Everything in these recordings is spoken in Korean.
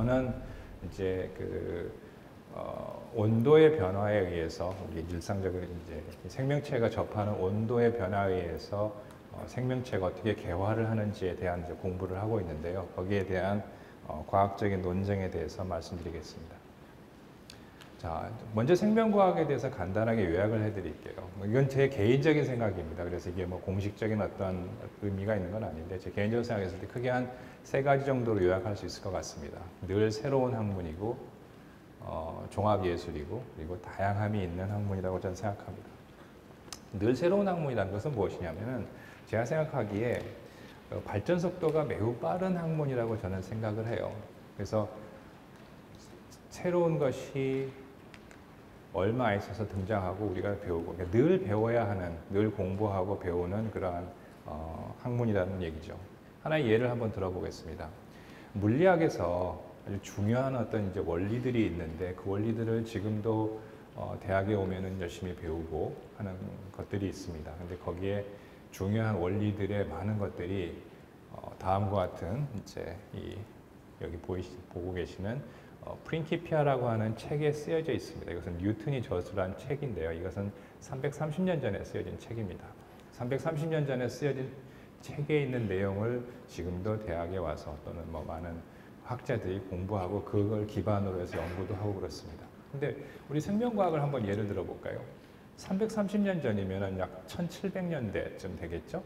저는 이제 온도의 변화에 의해서 우리 일상적으로 이제 생명체가 접하는 온도의 변화에 의해서 생명체가 어떻게 개화를 하는지에 대한 이제 공부를 하고 있는데요. 거기에 대한 과학적인 논쟁에 대해서 말씀드리겠습니다. 자, 먼저 생명과학에 대해서 간단하게 요약을 해드릴게요. 이건 제 개인적인 생각입니다. 그래서 이게 뭐 공식적인 어떤 의미가 있는 건 아닌데 제 개인적으로 생각했을 때 크게 한 3가지 정도로 요약할 수 있을 것 같습니다. 늘 새로운 학문이고 종합예술이고 그리고 다양함이 있는 학문이라고 저는 생각합니다. 늘 새로운 학문이라는 것은 무엇이냐면은 제가 생각하기에 발전 속도가 매우 빠른 학문이라고 저는 생각을 해요. 그래서 새로운 것이 얼마 있어서 등장하고 우리가 배우고 그러니까 늘 배워야 하는, 늘 공부하고 배우는 그러한 학문이라는 얘기죠. 하나의 예를 한번 들어보겠습니다. 물리학에서 아주 중요한 어떤 이제 원리들이 있는데 그 원리들을 지금도 대학에 오면은 열심히 배우고 하는 것들이 있습니다. 근데 거기에 중요한 원리들의 많은 것들이 다음과 같은 이제 여기 보고 계시는 프린키피아라고 하는 책에 쓰여져 있습니다. 이것은 뉴턴이 저술한 책인데요. 이것은 330년 전에 쓰여진 책입니다. 330년 전에 쓰여진 책에 있는 내용을 지금도 대학에 와서 또는 뭐 많은 학자들이 공부하고 그걸 기반으로 해서 연구도 하고 그렇습니다. 근데 우리 생명과학을 한번 예를 들어 볼까요? 330년 전이면 약 1700년대쯤 되겠죠?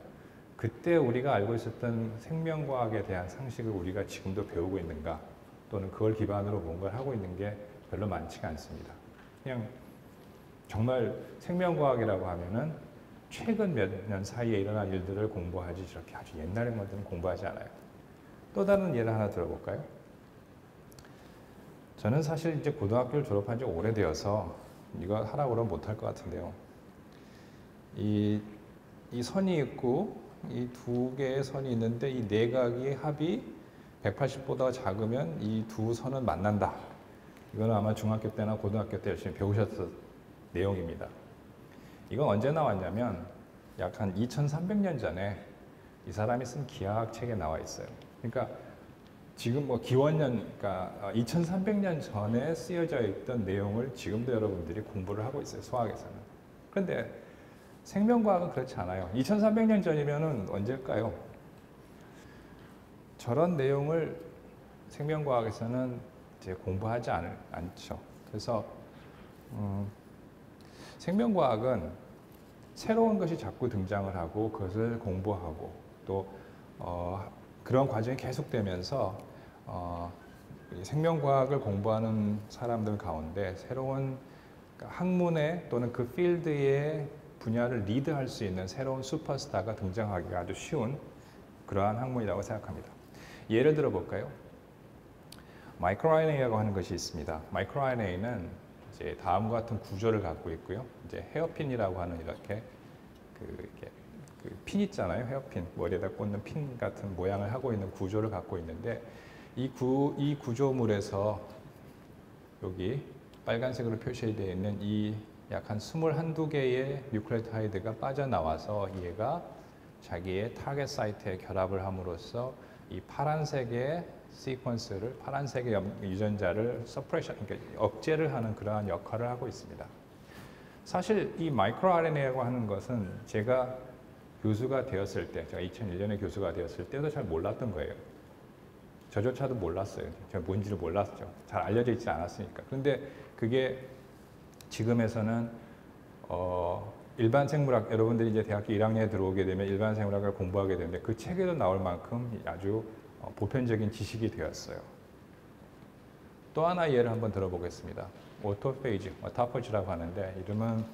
그때 우리가 알고 있었던 생명과학에 대한 상식을 우리가 지금도 배우고 있는가? 또는 그걸 기반으로 뭔가를 하고 있는 게 별로 많지가 않습니다. 그냥 정말 생명과학이라고 하면은 최근 몇 년 사이에 일어난 일들을 공부하지 저렇게 아주 옛날의 것들은 공부하지 않아요. 또 다른 예를 하나 들어볼까요? 저는 사실 이제 고등학교를 졸업한 지 오래되어서 이거 하라고 그러면 못할 것 같은데요. 이 선이 있고 이 2개의 선이 있는데 이 내각의 합이 180보다 작으면 이 2 선은 만난다. 이거는 아마 중학교 때나 고등학교 때 열심히 배우셨던 내용입니다. 이건 언제 나왔냐면 약 한 2300년 전에 이 사람이 쓴 기하학 책에 나와 있어요. 그러니까 지금 뭐 기원년, 그러니까 2300년 전에 쓰여져 있던 내용을 지금도 여러분들이 공부를 하고 있어요. 수학에서는. 그런데 생명과학은 그렇지 않아요. 2300년 전이면은 언제일까요? 저런 내용을 생명과학에서는 이제 공부하지 않죠. 그래서 생명과학은 새로운 것이 자꾸 등장을 하고 그것을 공부하고 또 그런 과정이 계속되면서 생명과학을 공부하는 사람들 가운데 새로운 학문의 또는 그 필드의 분야를 리드할 수 있는 새로운 슈퍼스타가 등장하기가 아주 쉬운 그러한 학문이라고 생각합니다. 예를 들어 볼까요? 마이크로RNA라고 하는 것이 있습니다. 마이크로RNA는 이제 다음과 같은 구조를 갖고 있고요. 이제 헤어핀이라고 하는 이렇게 핀 있잖아요. 헤어핀, 머리에다 꽂는 핀 같은 모양을 하고 있는 구조를 갖고 있는데 이 구조물에서 여기 빨간색으로 표시되어 있는 이 약 한 21~22개의 뉴클레오타이드가 빠져나와서 얘가 자기의 타겟 사이트에 결합을 함으로써 이 파란색의 시퀀스를, 파란색의 유전자를 서프레션, 그러니까 억제를 하는 그러한 역할을 하고 있습니다. 사실 이 마이크로 RNA라고 하는 것은 제가 교수가 되었을 때, 제가 2001년에 교수가 되었을 때도 잘 몰랐던 거예요. 저조차도 몰랐어요. 제가 뭔지를 몰랐죠. 잘 알려져 있지 않았으니까. 그런데 그게 지금에서는 일반 생물학, 여러분들이 이제 대학교 1학년에 들어오게 되면 일반 생물학을 공부하게 되는데 그 책에도 나올 만큼 아주 보편적인 지식이 되었어요. 또 하나 예를 한번 들어보겠습니다. 오토페이지, 오토포지라고 하는데 이름은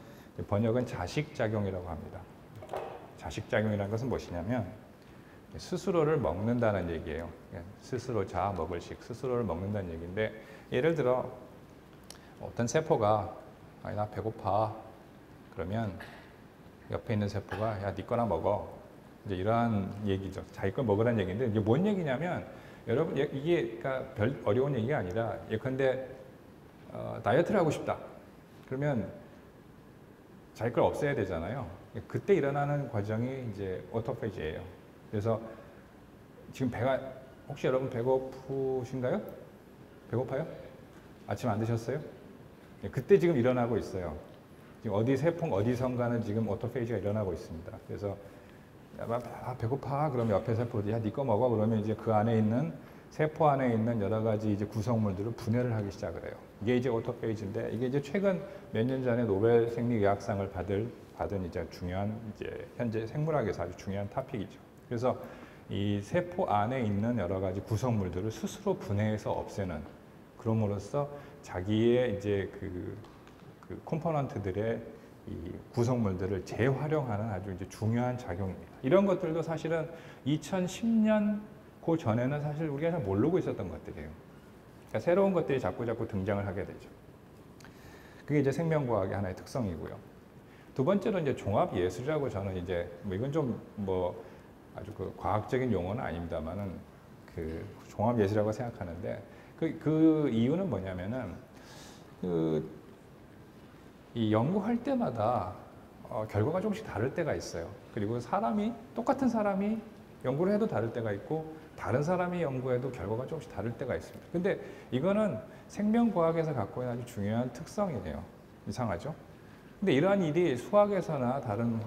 번역은 자식작용이라고 합니다. 자식작용이라는 것은 무엇이냐면 스스로를 먹는다는 얘기예요. 스스로 자아 먹을식, 스스로를 먹는다는 얘기인데 예를 들어 어떤 세포가 나 배고파 그러면 옆에 있는 세포가 야, 네 거나 먹어. 이제 이러한 얘기죠. 자기 걸 먹으라는 얘기인데 이게 뭔 얘기냐면 여러분 이게 그러니까 별 어려운 얘기가 아니라 예컨대 다이어트를 하고 싶다. 그러면 자기 걸 없애야 되잖아요. 그때 일어나는 과정이 이제 오토페이지예요. 그래서 지금 혹시 여러분 배고프신가요? 배고파요? 아침 안 드셨어요? 네, 그때 지금 일어나고 있어요. 지금 어디 세포 어디선가는 지금 오토페이지가 일어나고 있습니다. 그래서 배고파 그러면 옆에 세포들이 야, 네 거 먹어 그러면 이제 그 안에 있는 세포 안에 있는 여러 가지 이제 구성물들을 분해를 하기 시작을 해요. 이게 이제 오토페이지인데 이게 이제 최근 몇 년 전에 노벨 생리의학상을 받은 이제 중요한 이제 현재 생물학에서 아주 중요한 토픽이죠. 그래서 이 세포 안에 있는 여러 가지 구성물들을 스스로 분해해서 없애는 그럼으로써 자기의 이제 그 컴포넌트들의 이 구성물들을 재활용하는 아주 이제 중요한 작용입니다. 이런 것들도 사실은 2010년 그 전에는 사실 우리가 잘 모르고 있었던 것들이에요. 그러니까 새로운 것들이 자꾸 등장을 하게 되죠. 그게 이제 생명과학의 하나의 특성이고요. 두 번째로 이제 종합예술이라고 저는 이제 뭐 이건 좀 뭐 아주 그 과학적인 용어는 아닙니다만은 그 종합예술이라고 생각하는데 그 이유는 뭐냐면은 이 연구할 때마다 결과가 조금씩 다를 때가 있어요. 그리고 똑같은 사람이 연구를 해도 다를 때가 있고 다른 사람이 연구해도 결과가 조금씩 다를 때가 있습니다. 근데 이거는 생명과학에서 갖고 있는 아주 중요한 특성이네요. 이상하죠? 근데 이러한 일이 수학에서나 다른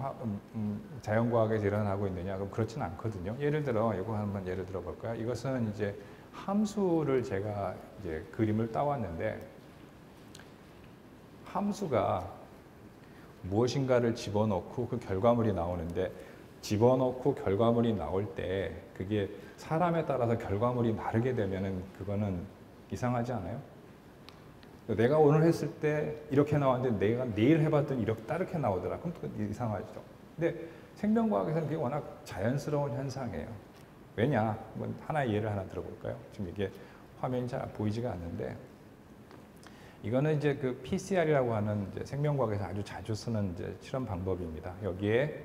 자연과학에서 일어나고 있느냐? 그럼 그렇지는 않거든요. 예를 들어, 이거 한번 예를 들어 볼까요? 이것은 이제 함수를 제가 이제 그림을 따왔는데, 함수가 무엇인가를 집어넣고 그 결과물이 나오는데, 집어넣고 결과물이 나올 때 그게 사람에 따라서 결과물이 다르게 되면은 그거는 이상하지 않아요? 내가 오늘 했을 때 이렇게 나왔는데 내가 내일 해봤더니 이렇게 다르게 나오더라. 그럼 이상하죠. 근데 생명과학에서는 그게 워낙 자연스러운 현상이에요. 왜냐? 하나의 예를 하나 들어볼까요? 지금 이게 화면이 잘 보이지가 않는데, 이거는 이제 그 PCR이라고 하는 이제 생명과학에서 아주 자주 쓰는 이제 실험 방법입니다. 여기에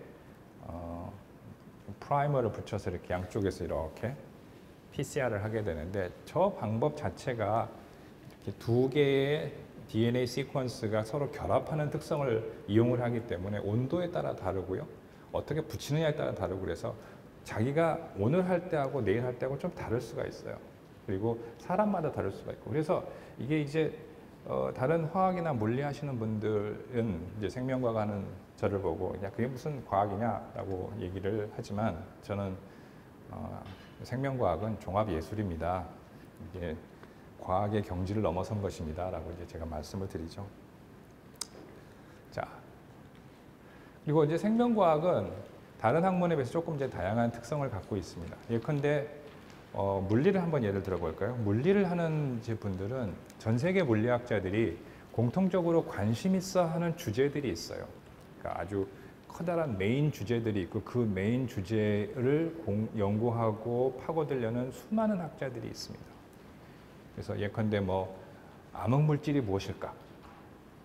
프라이머를 붙여서 이렇게 양쪽에서 이렇게 PCR을 하게 되는데, 저 방법 자체가 이렇게 두 개의 DNA 시퀀스가 서로 결합하는 특성을 이용을 하기 때문에 온도에 따라 다르고요, 어떻게 붙이느냐에 따라 다르고, 그래서 자기가 오늘 할 때하고 내일 할 때하고 좀 다를 수가 있어요. 그리고 사람마다 다를 수가 있고, 그래서 이게 이제 다른 화학이나 물리 하시는 분들은 이제 생명과학 하는 저를 보고 야, 그게 무슨 과학이냐라고 얘기를 하지만, 저는 생명과학은 종합예술입니다. 이게 과학의 경지를 넘어선 것입니다 라고 이제 제가 말씀을 드리죠. 자, 그리고 이제 생명과학은 다른 학문에 비해서 조금 이제 다양한 특성을 갖고 있습니다. 예컨대 물리를 한번 예를 들어 볼까요? 물리를 하는 분들은 전 세계 물리학자들이 공통적으로 관심 있어 하는 주제들이 있어요. 그러니까 아주 커다란 메인 주제들이 있고, 그 메인 주제를 연구하고 파고들려는 수많은 학자들이 있습니다. 그래서 예컨대 뭐 암흑물질이 무엇일까?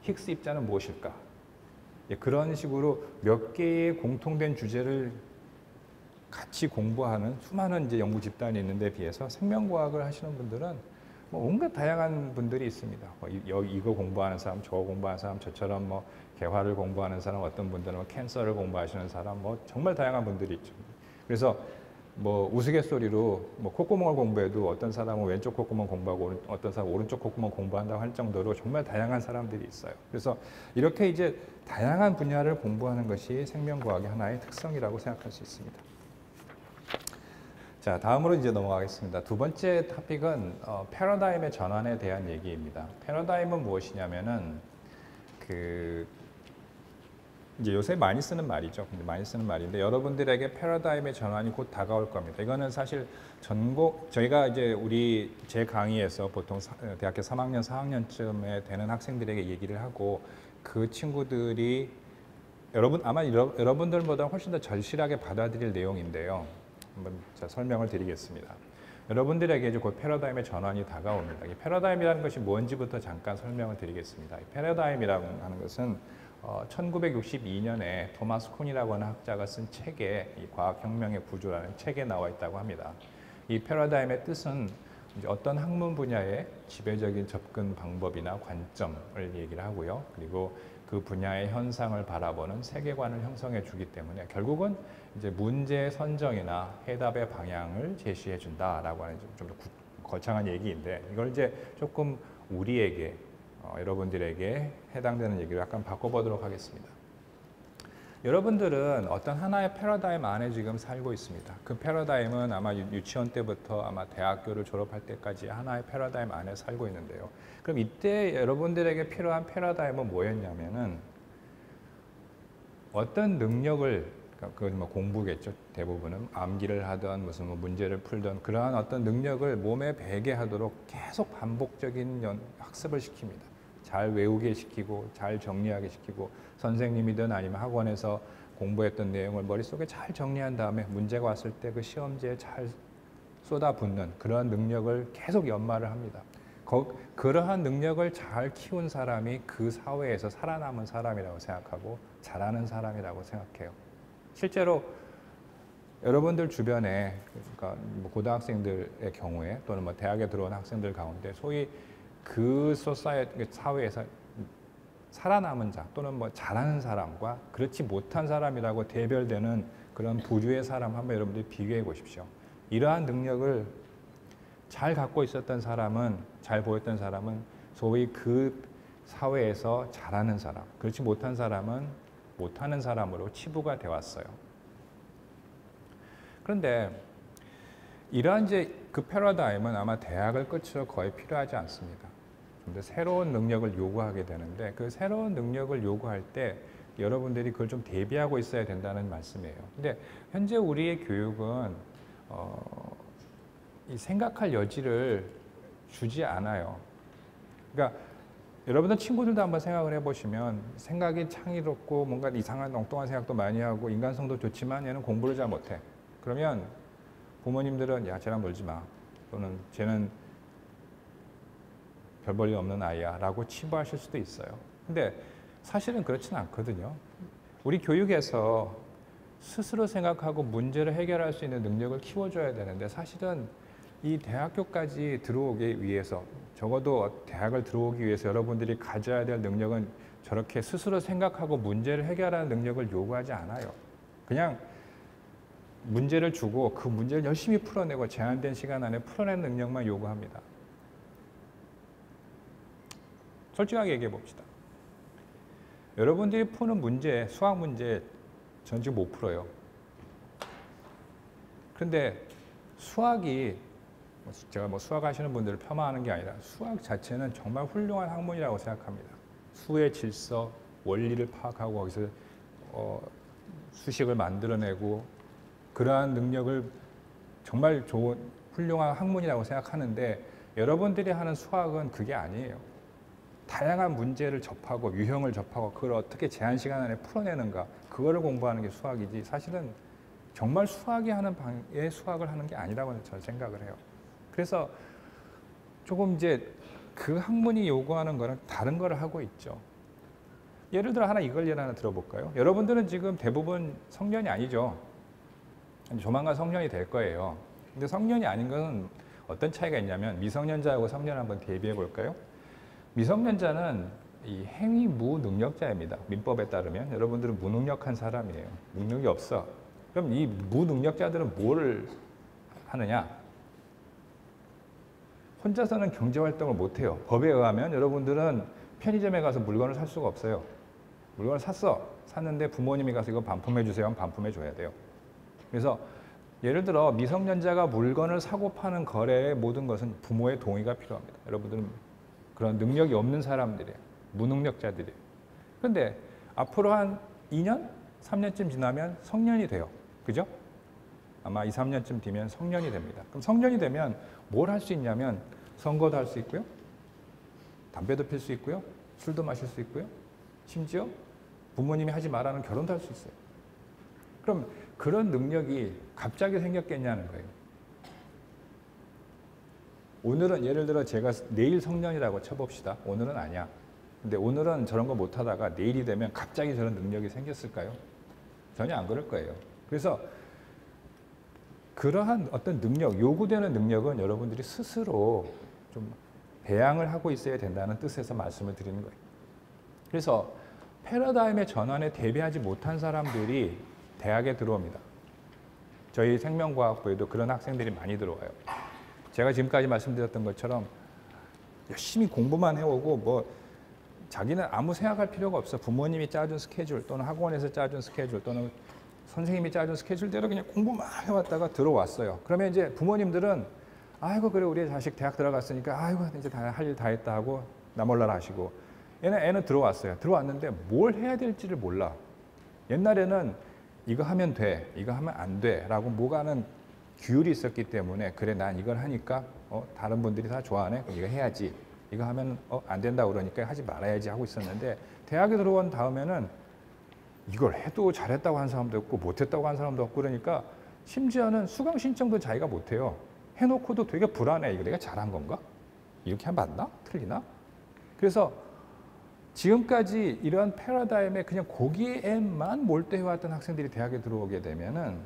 힉스 입자는 무엇일까? 그런 식으로 몇 개의 공통된 주제를 같이 공부하는 수많은 이제 연구 집단이 있는데 비해서 생명과학을 하시는 분들은 뭐 온갖 다양한 분들이 있습니다. 이거 공부하는 사람, 저거 공부하는 사람, 저처럼 뭐 개화를 공부하는 사람, 어떤 분들은 뭐 캔서를 공부하시는 사람, 뭐 정말 다양한 분들이 있죠. 그래서 뭐 우스갯소리로 뭐 콧구멍을 공부해도 어떤 사람은 왼쪽 콧구멍 공부하고 어떤 사람은 오른쪽 콧구멍 공부한다고 할 정도로 정말 다양한 사람들이 있어요. 그래서 이렇게 이제 다양한 분야를 공부하는 것이 생명과학의 하나의 특성이라고 생각할 수 있습니다. 자, 다음으로 이제 넘어가겠습니다. 두 번째 토픽은 패러다임의 전환에 대한 얘기입니다. 패러다임은 무엇이냐면은 이제 요새 많이 쓰는 말이죠. 근데 많이 쓰는 말인데, 여러분들에게 패러다임의 전환이 곧 다가올 겁니다. 이거는 사실 저희가 이제 제 강의에서 보통 대학교 3학년, 4학년쯤에 되는 학생들에게 얘기를 하고, 그 친구들이 아마 여러분들보다 훨씬 더 절실하게 받아들일 내용인데요. 한번 설명을 드리겠습니다. 여러분들에게 이제 곧 패러다임의 전환이 다가옵니다. 이 패러다임이라는 것이 뭔지부터 잠깐 설명을 드리겠습니다. 이 패러다임이라고 하는 것은 1962년에 토마스 쿤이라고 하는 학자가 쓴 책에, 이 과학혁명의 구조라는 책에 나와 있다고 합니다. 이 패러다임의 뜻은 이제 어떤 학문 분야의 지배적인 접근 방법이나 관점을 얘기를 하고요. 그리고 그 분야의 현상을 바라보는 세계관을 형성해 주기 때문에 결국은 이제 문제 선정이나 해답의 방향을 제시해 준다라고 하는 좀 더 거창한 얘기인데 이걸 이제 조금 우리에게 여러분들에게 해당되는 얘기를 약간 바꿔보도록 하겠습니다. 여러분들은 어떤 하나의 패러다임 안에 지금 살고 있습니다. 그 패러다임은 아마 유치원 때부터 아마 대학교를 졸업할 때까지 하나의 패러다임 안에 살고 있는데요. 그럼 이때 여러분들에게 필요한 패러다임은 뭐였냐면은 어떤 능력을, 그건 뭐 공부겠죠. 대부분은 암기를 하던 무슨 뭐 문제를 풀던 그러한 어떤 능력을 몸에 배게 하도록 계속 반복적인 학습을 시킵니다. 잘 외우게 시키고 잘 정리하게 시키고 선생님이든 아니면 학원에서 공부했던 내용을 머릿속에 잘 정리한 다음에 문제가 왔을 때 그 시험지에 잘 쏟아붓는 그러한 능력을 계속 연마를 합니다. 그러한 능력을 잘 키운 사람이 그 사회에서 살아남은 사람이라고 생각하고 잘하는 사람이라고 생각해요. 실제로 여러분들 주변에, 그러니까 뭐 고등학생들의 경우에 또는 뭐 대학에 들어온 학생들 가운데 소위 그 사회에서 살아남은 자 또는 뭐 잘하는 사람과 그렇지 못한 사람이라고 대별되는 그런 부류의 사람 한번 여러분들이 비교해 보십시오. 이러한 능력을 잘 갖고 있었던 사람은, 잘 보였던 사람은 소위 그 사회에서 잘하는 사람, 그렇지 못한 사람은 못하는 사람으로 치부가 되어 왔어요. 그런데 이러한 이제 그 패러다임은 아마 대학을 끝으로 거의 필요하지 않습니다. 좀 더 새로운 능력을 요구하게 되는데 그 새로운 능력을 요구할 때 여러분들이 그걸 좀 대비하고 있어야 된다는 말씀이에요. 근데 현재 우리의 교육은 이 생각할 여지를 주지 않아요. 그러니까 여러분들 친구들도 한번 생각을 해보시면 생각이 창의롭고 뭔가 이상한 엉뚱한 생각도 많이 하고 인간성도 좋지만 얘는 공부를 잘 못해. 그러면 부모님들은 야 쟤랑 놀지 마 또는 쟤는 별 볼 일 없는 아이야 라고 치부하실 수도 있어요. 근데 사실은 그렇지는 않거든요. 우리 교육에서 스스로 생각하고 문제를 해결할 수 있는 능력을 키워줘야 되는데 사실은 이 대학교까지 들어오기 위해서 적어도 대학을 들어오기 위해서 여러분들이 가져야 될 능력은 저렇게 스스로 생각하고 문제를 해결하는 능력을 요구하지 않아요. 그냥 문제를 주고 그 문제를 열심히 풀어내고 제한된 시간 안에 풀어내는 능력만 요구합니다. 솔직하게 얘기해 봅시다. 여러분들이 푸는 문제, 수학 문제 전 지금 못 풀어요. 그런데 수학이 제가 뭐 수학 하시는 분들을 폄하하는 게 아니라 수학 자체는 정말 훌륭한 학문이라고 생각합니다. 수의 질서, 원리를 파악하고 거기서 수식을 만들어내고 그러한 능력을 정말 좋은 훌륭한 학문이라고 생각하는데 여러분들이 하는 수학은 그게 아니에요. 다양한 문제를 접하고 유형을 접하고 그걸 어떻게 제한 시간 안에 풀어내는가 그거를 공부하는 게 수학이지 사실은 정말 수학이 하는 방의 수학을 하는 게 아니라고 저는 생각을 해요. 그래서 조금 이제 그 학문이 요구하는 거랑 다른 거를 하고 있죠. 예를 들어 이걸 예를 하나 들어볼까요? 여러분들은 지금 대부분 성년이 아니죠. 조만간 성년이 될 거예요. 근데 성년이 아닌 것은 어떤 차이가 있냐면 미성년자하고 성년 한번 대비해 볼까요? 미성년자는 이 행위 무능력자입니다. 민법에 따르면 여러분들은 무능력한 사람이에요. 능력이 없어. 그럼 이 무능력자들은 뭐를 하느냐? 혼자서는 경제활동을 못해요. 법에 의하면 여러분들은 편의점에 가서 물건을 살 수가 없어요. 물건을 샀는데 부모님이 가서 이거 반품해 주세요 하면 반품해 줘야 돼요. 그래서 예를 들어 미성년자가 물건을 사고 파는 거래의 모든 것은 부모의 동의가 필요합니다. 여러분들은 그런 능력이 없는 사람들이에요. 무능력자들이에요. 그런데 앞으로 한 2년? 3년쯤 지나면 성년이 돼요. 그죠? 아마 2, 3년쯤 뒤면 성년이 됩니다. 그럼 성년이 되면 뭘 할 수 있냐면 선거도 할 수 있고요. 담배도 필 수 있고요. 술도 마실 수 있고요. 심지어 부모님이 하지 말라는 결혼도 할 수 있어요. 그럼 그런 능력이 갑자기 생겼겠냐는 거예요. 오늘은 예를 들어 제가 내일 성년이라고 쳐봅시다. 오늘은 아니야. 근데 오늘은 저런 거 못하다가 내일이 되면 갑자기 저런 능력이 생겼을까요? 전혀 안 그럴 거예요. 그래서 그러한 어떤 능력, 요구되는 능력은 여러분들이 스스로 좀 배양을 하고 있어야 된다는 뜻에서 말씀을 드리는 거예요. 그래서 패러다임의 전환에 대비하지 못한 사람들이 대학에 들어옵니다. 저희 생명과학부에도 그런 학생들이 많이 들어와요. 제가 지금까지 말씀드렸던 것처럼 열심히 공부만 해오고 뭐 자기는 아무 생각할 필요가 없어. 부모님이 짜준 스케줄 또는 학원에서 짜준 스케줄 또는 선생님이 짜준 스케줄대로 그냥 공부만 해왔다가 들어왔어요. 그러면 이제 부모님들은 아이고 그래 우리 자식 대학 들어갔으니까 아이고 이제 다 할 일 다 했다 하고 나몰라라 하시고, 애는 들어왔어요. 들어왔는데 뭘 해야 될지를 몰라. 옛날에는 이거 하면 돼, 이거 하면 안 돼라고 뭐가는 규율이 있었기 때문에 그래 난 이걸 하니까 다른 분들이 다 좋아하네, 그럼 이거 해야지. 이거 하면 안 된다고 그러니까 하지 말아야지 하고 있었는데, 대학에 들어온 다음에는 이걸 해도 잘했다고 하는 사람도 없고 못했다고 하는 사람도 없고, 그러니까 심지어는 수강 신청도 자기가 못해요. 해놓고도 되게 불안해. 이거 내가 잘한 건가? 이렇게 하면 맞나? 틀리나? 그래서 지금까지 이러한 패러다임에 그냥 거기에만 몰두해왔던 학생들이 대학에 들어오게 되면은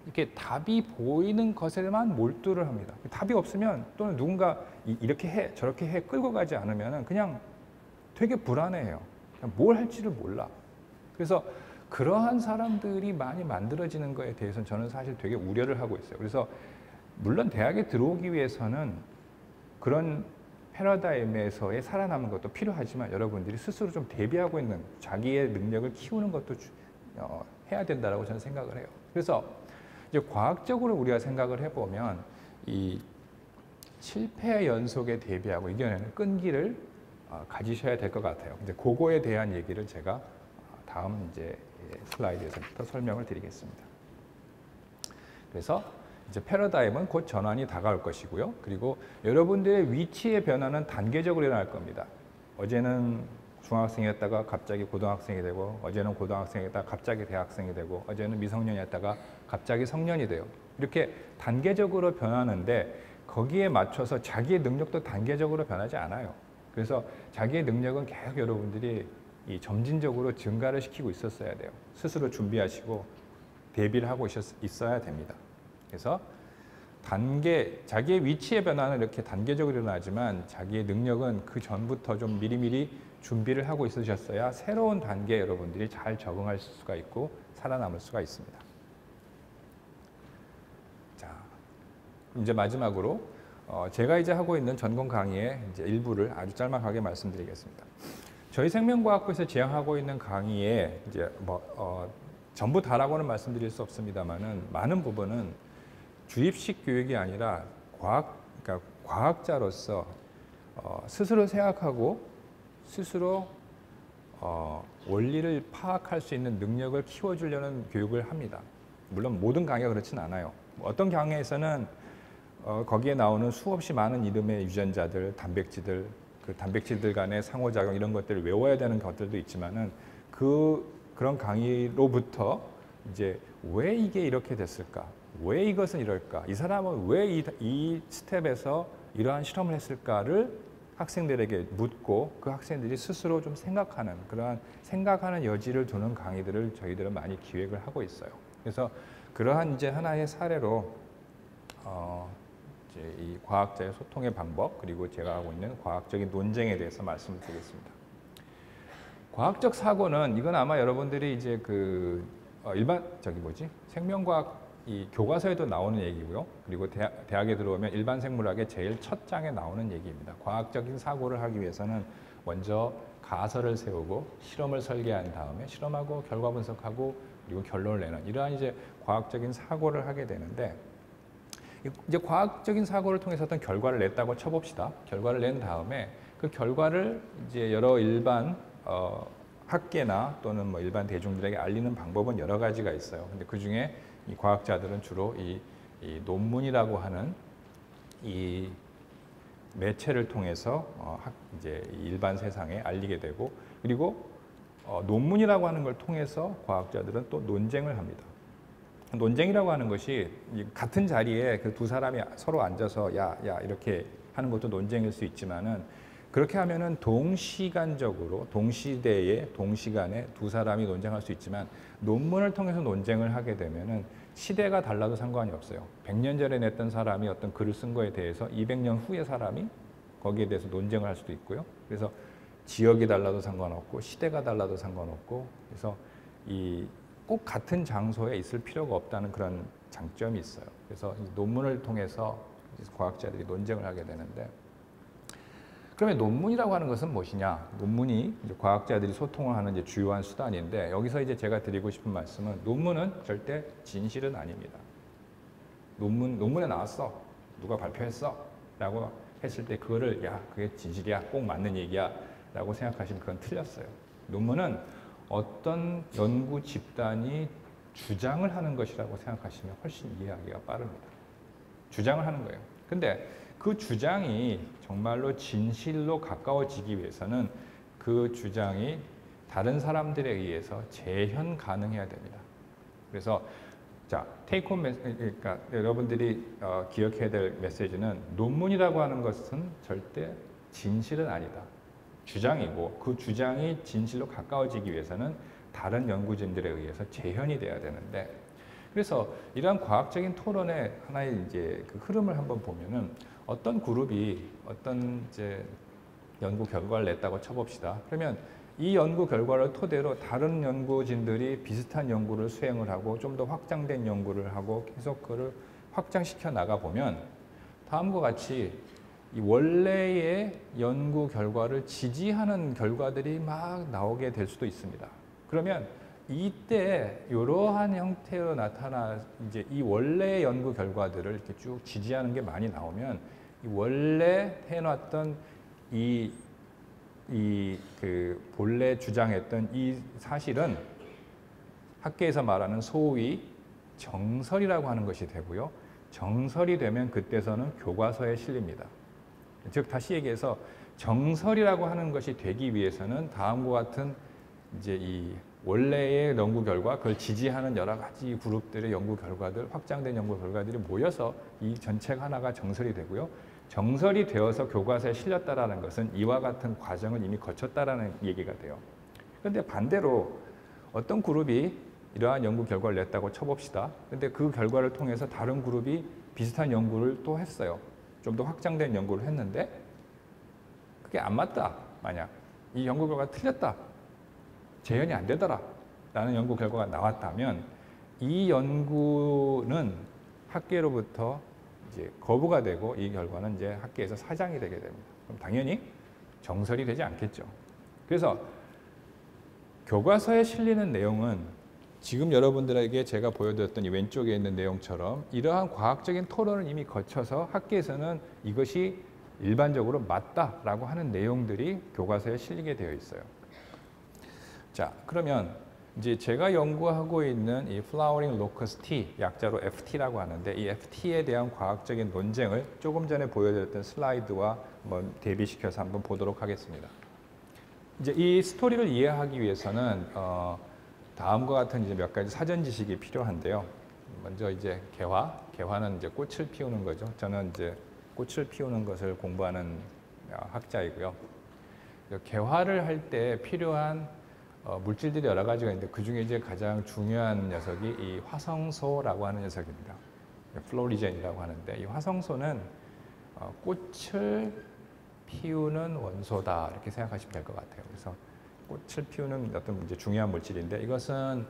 이렇게 답이 보이는 것에만 몰두를 합니다. 답이 없으면 또는 누군가 이렇게 해 저렇게 해 끌고 가지 않으면은 그냥 되게 불안해해요. 그냥 뭘 할지를 몰라. 그래서 그러한 사람들이 많이 만들어지는 거에 대해서는 저는 사실 되게 우려를 하고 있어요. 그래서 물론 대학에 들어오기 위해서는 그런 패러다임에서의 살아남는 것도 필요하지만 여러분들이 스스로 좀 대비하고 있는 자기의 능력을 키우는 것도 해야 된다고 저는 생각을 해요. 그래서 이제 과학적으로 우리가 생각을 해보면 이 실패 연속에 대비하고 이겨내는 끈기를 가지셔야 될 것 같아요. 이제 그거에 대한 얘기를 제가 다음 이제 슬라이드에서부터 설명을 드리겠습니다. 그래서 이제 패러다임은 곧 전환이 다가올 것이고요. 그리고 여러분들의 위치의 변화는 단계적으로 일어날 겁니다. 어제는 중학생이었다가 갑자기 고등학생이 되고, 어제는 고등학생이었다가 갑자기 대학생이 되고, 어제는 미성년이었다가 갑자기 성년이 돼요. 이렇게 단계적으로 변하는데 거기에 맞춰서 자기의 능력도 단계적으로 변하지 않아요. 그래서 자기의 능력은 계속 여러분들이 점진적으로 증가를 시키고 있었어야 돼요. 스스로 준비하시고 대비를 하고 있어야 됩니다. 그래서 자기의 위치의 변화는 이렇게 단계적으로 일어나지만 자기의 능력은 그 전부터 좀 미리미리 준비를 하고 있으셨어야 새로운 단계에 여러분들이 잘 적응할 수가 있고 살아남을 수가 있습니다. 자, 이제 마지막으로 제가 이제 하고 있는 전공 강의의 이제 일부를 아주 짤막하게 말씀드리겠습니다. 저희 생명과학부에서 지향하고 있는 강의에 이제 전부 다라고는 말씀드릴 수 없습니다만은 많은 부분은 주입식 교육이 아니라 그러니까 과학자로서 스스로 생각하고 스스로 원리를 파악할 수 있는 능력을 키워주려는 교육을 합니다. 물론 모든 강의가 그렇진 않아요. 어떤 강의에서는 거기에 나오는 수없이 많은 이름의 유전자들, 단백질들, 그 단백질들 간의 상호작용 이런 것들을 외워야 되는 것들도 있지만은 그런 강의로부터 이제 왜 이게 이렇게 됐을까? 왜 이것은 이럴까? 이 사람은 왜 이 스텝에서 이러한 실험을 했을까를 학생들에게 묻고 그 학생들이 스스로 좀 생각하는 그러한 생각하는 여지를 두는 강의들을 저희들은 많이 기획을 하고 있어요. 그래서 그러한 이제 하나의 사례로 이제 이 과학자의 소통의 방법 그리고 제가 하고 있는 과학적인 논쟁에 대해서 말씀을 드리겠습니다. 과학적 사고는 이건 아마 여러분들이 이제 생명과학 이 교과서에도 나오는 얘기고요. 그리고 대학에 들어오면 일반 생물학의 제일 첫 장에 나오는 얘기입니다. 과학적인 사고를 하기 위해서는 먼저 가설을 세우고 실험을 설계한 다음에 실험하고 결과 분석하고 그리고 결론을 내는 이러한 이제 과학적인 사고를 하게 되는데, 이제 과학적인 사고를 통해서 어떤 결과를 냈다고 쳐봅시다. 결과를 낸 다음에 그 결과를 이제 여러 일반 학계나 또는 뭐 일반 대중들에게 알리는 방법은 여러 가지가 있어요. 근데 그 중에 이 과학자들은 주로 이 논문이라고 하는 이 매체를 통해서 이제 일반 세상에 알리게 되고, 그리고 논문이라고 하는 걸 통해서 과학자들은 또 논쟁을 합니다. 논쟁이라고 하는 것이 같은 자리에 그 두 사람이 서로 앉아서 야 이렇게 하는 것도 논쟁일 수 있지만은, 그렇게 하면은 동시간적으로 동시대에 동시간에 두 사람이 논쟁할 수 있지만 논문을 통해서 논쟁을 하게 되면은 시대가 달라도 상관이 없어요. 100년 전에 냈던 사람이 어떤 글을 쓴 거에 대해서 200년 후의 사람이 거기에 대해서 논쟁을 할 수도 있고요. 그래서 지역이 달라도 상관없고 시대가 달라도 상관없고, 그래서 꼭 같은 장소에 있을 필요가 없다는 그런 장점이 있어요. 그래서 논문을 통해서 과학자들이 논쟁을 하게 되는데, 그러면 논문이라고 하는 것은 무엇이냐? 논문이 이제 과학자들이 소통을 하는 이제 주요한 수단인데, 여기서 이제 제가 드리고 싶은 말씀은 논문은 절대 진실은 아닙니다. 논문에 나왔어. 누가 발표했어. 라고 했을 때 그거를 야, 그게 진실이야. 꼭 맞는 얘기야. 라고 생각하시면 그건 틀렸어요. 논문은 어떤 연구 집단이 주장을 하는 것이라고 생각하시면 훨씬 이해하기가 빠릅니다. 주장을 하는 거예요. 근데 그 주장이 정말로 진실로 가까워지기 위해서는 그 주장이 다른 사람들에 의해서 재현 가능해야 됩니다. 그래서 자, 테이크홈 메시지, 그러니까 여러분들이 기억해야 될 메시지는 논문이라고 하는 것은 절대 진실은 아니다. 주장이고 그 주장이 진실로 가까워지기 위해서는 다른 연구진들에 의해서 재현이 돼야 되는데, 그래서 이러한 과학적인 토론의 하나의 이제 그 흐름을 한번 보면은 어떤 그룹이 어떤 이제 연구 결과를 냈다고 쳐봅시다. 그러면 이 연구 결과를 토대로 다른 연구진들이 비슷한 연구를 수행을 하고 좀 더 확장된 연구를 하고 계속 그를 확장시켜 나가 보면 다음과 같이 이 원래의 연구 결과를 지지하는 결과들이 막 나오게 될 수도 있습니다. 그러면 이때 이러한 형태로 나타나 이제 이 원래의 연구 결과들을 이렇게 쭉 지지하는 게 많이 나오면 이 원래 해놨던 그 본래 주장했던 이 사실은 학계에서 말하는 소위 정설이라고 하는 것이 되고요. 정설이 되면 그때서는 교과서에 실립니다. 즉 다시 얘기해서 정설이라고 하는 것이 되기 위해서는 다음과 같은 이제 이 원래의 연구 결과, 그걸 지지하는 여러 가지 그룹들의 연구 결과들, 확장된 연구 결과들이 모여서 이 전체가 하나가 정설이 되고요. 정설이 되어서 교과서에 실렸다라는 것은 이와 같은 과정을 이미 거쳤다라는 얘기가 돼요. 그런데 반대로 어떤 그룹이 이러한 연구 결과를 냈다고 쳐봅시다. 근데 그 결과를 통해서 다른 그룹이 비슷한 연구를 또 했어요. 좀 더 확장된 연구를 했는데 그게 안 맞다. 만약 이 연구 결과가 틀렸다. 재현이 안 되더라. 라는 연구 결과가 나왔다면 이 연구는 학계로부터 이제 거부가 되고 이 결과는 이제 학계에서 사장이 되게 됩니다. 그럼 당연히 정설이 되지 않겠죠. 그래서 교과서에 실리는 내용은 지금 여러분들에게 제가 보여드렸던 이 왼쪽에 있는 내용처럼 이러한 과학적인 토론을 이미 거쳐서 학계에서는 이것이 일반적으로 맞다라고 하는 내용들이 교과서에 실리게 되어 있어요. 자, 그러면 이제 제가 연구하고 있는 이 Flowering Locust T, 약자로 FT라고 하는데 이 FT에 대한 과학적인 논쟁을 조금 전에 보여드렸던 슬라이드와 한번 대비시켜서 한번 보도록 하겠습니다. 이제 이 스토리를 이해하기 위해서는 다음과 같은 이제 몇 가지 사전 지식이 필요한데요. 먼저 이제 개화는 이제 꽃을 피우는 거죠. 저는 이제 꽃을 피우는 것을 공부하는 학자이고요. 개화를 할 때 필요한 물질들이 여러 가지가 있는데 그 중에 이제 가장 중요한 녀석이 이 화성소라고 하는 녀석입니다. 플로리젠이라고 하는데 이 화성소는 꽃을 피우는 원소다 이렇게 생각하시면 될 것 같아요. 그래서 꽃을 피우는 어떤 이제 중요한 물질인데 이것은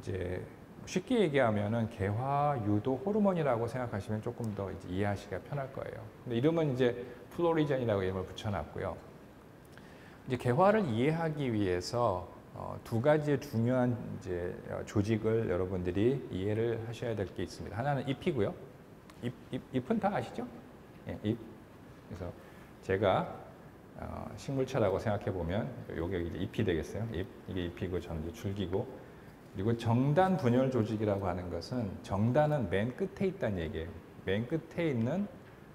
이제 쉽게 얘기하면은 개화 유도 호르몬이라고 생각하시면 조금 더 이제 이해하시기가 편할 거예요. 근데 이름은 이제 플로리젠이라고 이름을 붙여놨고요. 이제 개화를 이해하기 위해서 두 가지의 중요한 이제 조직을 여러분들이 이해를 하셔야 될 게 있습니다. 하나는 잎이고요. 잎은 다 아시죠? 예, 잎. 그래서 제가 식물차라고 생각해 보면 요게 이제 잎이 되겠어요. 이게 잎이고 저는 이제 줄기고, 그리고 정단 분열 조직이라고 하는 것은 정단은 맨 끝에 있다는 얘기예요. 맨 끝에 있는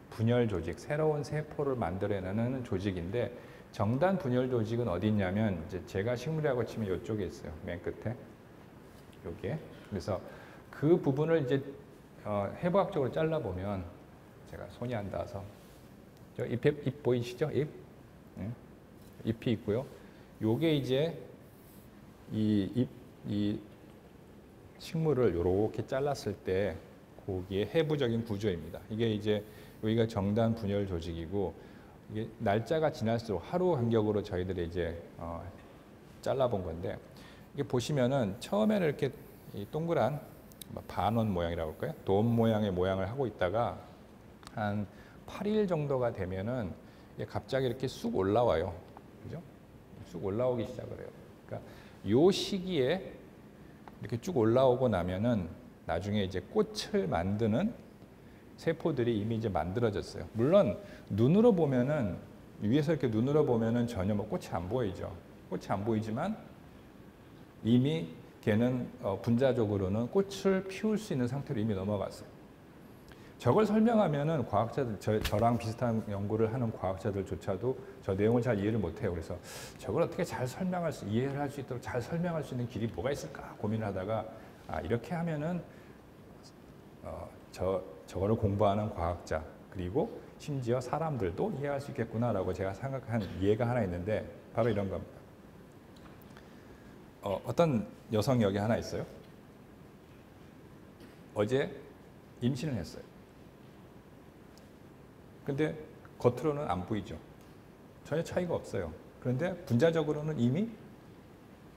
분열 조직, 새로운 세포를 만들어내는 조직인데 정단 분열 조직은 어디 있냐면 이제 제가 식물이라고 치면 이쪽에 있어요. 맨 끝에 여기에. 그래서 그 부분을 이제 해부학적으로 잘라 보면 제가 손이 안 닿아서 저 잎 보이시죠? 잎. 잎이 있고요. 요게 이제 이 식물을 이렇게 잘랐을 때 거기에 해부적인 구조입니다. 이게 이제 여기가 정단 분열 조직이고 이게 날짜가 지날수록 하루 간격으로 저희들이 이제 잘라본 건데 이게 보시면은 처음에는 이렇게 이 동그란 반원 모양이라고 할까요? 돔 모양의 모양을 하고 있다가 한 8일 정도가 되면은 이게 갑자기 이렇게 쑥 올라와요. 그죠? 쑥 올라오기 시작을 해요. 그러니까 요 시기에 이렇게 쭉 올라오고 나면은 나중에 이제 꽃을 만드는 세포들이 이미 이제 만들어졌어요. 물론 눈으로 보면은 위에서 이렇게 눈으로 보면은 전혀 뭐 꽃이 안 보이죠. 꽃이 안 보이지만 이미 걔는 분자적으로는 꽃을 피울 수 있는 상태로 이미 넘어갔어요. 저걸 설명하면은 과학자들, 저랑 비슷한 연구를 하는 과학자들조차도 저 내용을 잘 이해를 못해요. 그래서 저걸 어떻게 잘 이해를 할 수 있도록 잘 설명할 수 있는 길이 뭐가 있을까 고민을 하다가 이렇게 하면은 저거를 공부하는 과학자 그리고 심지어 사람들도 이해할 수 있겠구나라고 제가 생각한 이해가 하나 있는데 바로 이런 겁니다. 어떤 여성이 여기 하나 있어요. 어제 임신을 했어요. 근데 겉으로는 안 보이죠. 전혀 차이가 없어요. 그런데 분자적으로는 이미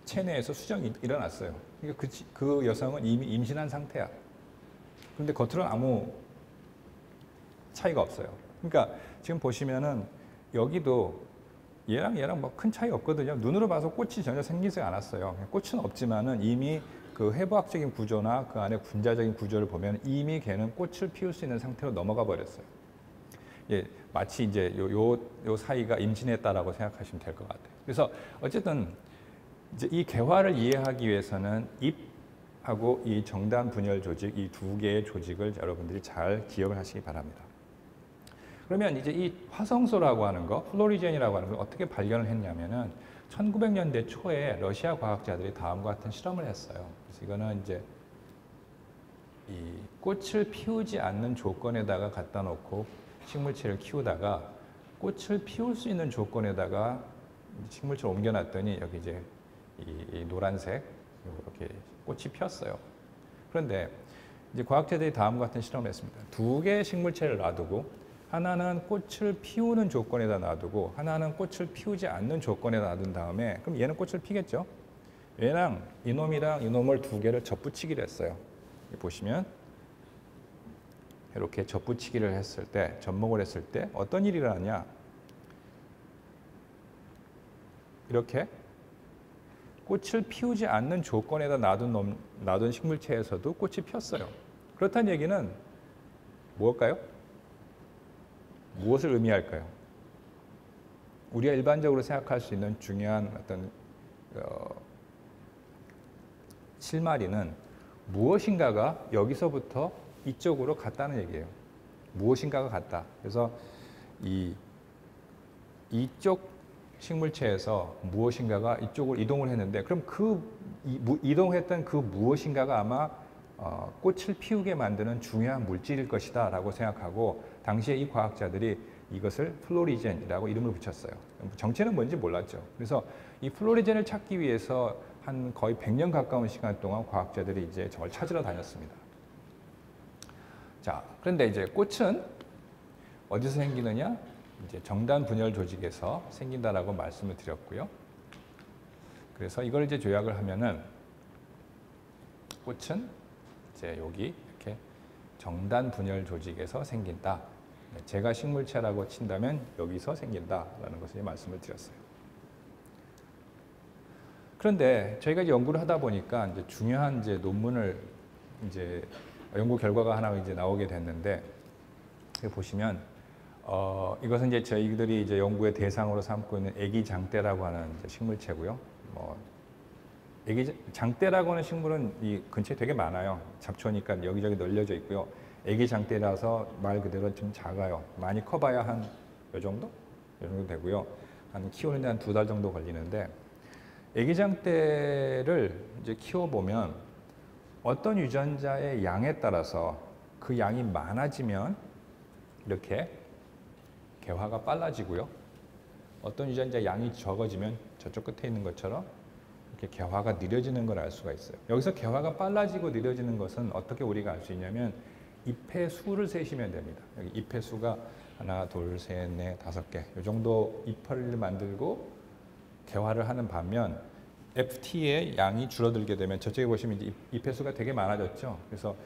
체내에서 수정이 일어났어요. 그러니까 그 여성은 이미 임신한 상태야. 그런데 겉으로는 아무 차이가 없어요. 그러니까 지금 보시면은 여기도 얘랑 뭐 큰 차이 없거든요. 눈으로 봐서 꽃이 전혀 생기지 않았어요. 꽃은 없지만은 이미 그 해부학적인 구조나 그 안에 분자적인 구조를 보면 이미 걔는 꽃을 피울 수 있는 상태로 넘어가 버렸어요. 예, 마치 이제 요 사이가 임신했다라고 생각하시면 될 것 같아요. 그래서 어쨌든 이제 이 개화를 이해하기 위해서는 잎하고 이 정단 분열 조직 이 두 개의 조직을 여러분들이 잘 기억을 하시기 바랍니다. 그러면 이제 이 화성소라고 하는 거, 플로리젠이라고 하는 걸 어떻게 발견을 했냐면은 1900년대 초에 러시아 과학자들이 다음과 같은 실험을 했어요. 그래서 이거는 이제 이 꽃을 피우지 않는 조건에다가 갖다 놓고 식물체를 키우다가 꽃을 피울 수 있는 조건에다가 식물체를 옮겨놨더니 여기 이제 이 노란색 이렇게 꽃이 피었어요. 그런데 이제 과학자들이 다음과 같은 실험을 했습니다. 두 개의 식물체를 놔두고 하나는 꽃을 피우는 조건에다 놔두고 하나는 꽃을 피우지 않는 조건에다 놔둔 다음에 그럼 얘는 꽃을 피겠죠. 얘랑 이놈이랑 이놈을 두 개를 접붙이기를 했어요. 보시면 이렇게 접붙이기를 했을 때, 접목을 했을 때 어떤 일이 일어나냐? 이렇게 꽃을 피우지 않는 조건에다 놔둔 식물체에서도 꽃이 폈어요. 그렇다는 얘기는 무엇일까요? 무엇을 의미할까요? 우리가 일반적으로 생각할 수 있는 중요한 어떤 실마리는 무엇인가가 여기서부터 이쪽으로 갔다는 얘기예요. 무엇인가가 갔다. 그래서 이쪽 식물체에서 무엇인가가 이쪽으로 이동을 했는데 그럼 이동했던 그 무엇인가가 아마 꽃을 피우게 만드는 중요한 물질일 것이다 라고 생각하고 당시에 이 과학자들이 이것을 플로리젠이라고 이름을 붙였어요. 정체는 뭔지 몰랐죠. 그래서 이 플로리젠을 찾기 위해서 한 거의 100년 가까운 시간 동안 과학자들이 이제 저걸 찾으러 다녔습니다. 자, 그런데 이제 꽃은 어디서 생기느냐? 이제 정단 분열 조직에서 생긴다라고 말씀을 드렸고요. 그래서 이걸 이제 조약을 하면은 꽃은 이제 여기 이렇게 정단 분열 조직에서 생긴다. 제가 식물체라고 친다면 여기서 생긴다라는 것을 말씀을 드렸어요. 그런데 저희가 이제 연구를 하다 보니까 이제 중요한 이제 논문을 이제 연구 결과가 하나 이제 나오게 됐는데 여기 보시면 이것은 이제 저희들이 이제 연구의 대상으로 삼고 있는 애기장대라고 하는 이제 식물체고요. 장대라고 하는 식물은 이 근처에 되게 많아요. 잡초니까 여기저기 널려져 있고요. 애기장대라서 말 그대로 좀 작아요. 많이 커봐야 한 요 정도? 요 정도 되고요. 한 키우는데 한 2달 정도 걸리는데 애기장대를 이제 키워보면 어떤 유전자의 양에 따라서 그 양이 많아지면 이렇게 개화가 빨라지고요. 어떤 유전자의 양이 적어지면 저쪽 끝에 있는 것처럼 이렇게 개화가 느려지는 걸 알 수가 있어요. 여기서 개화가 빨라지고 느려지는 것은 어떻게 우리가 알 수 있냐면 잎의 수를 세시면 됩니다. 여기 잎의 수가 하나, 둘, 셋, 넷, 5개 이 정도 잎을 만들고 개화를 하는 반면 FT의 양이 줄어들게 되면 저쪽에 보시면 이제 잎의 수가 되게 많아졌죠. 그래서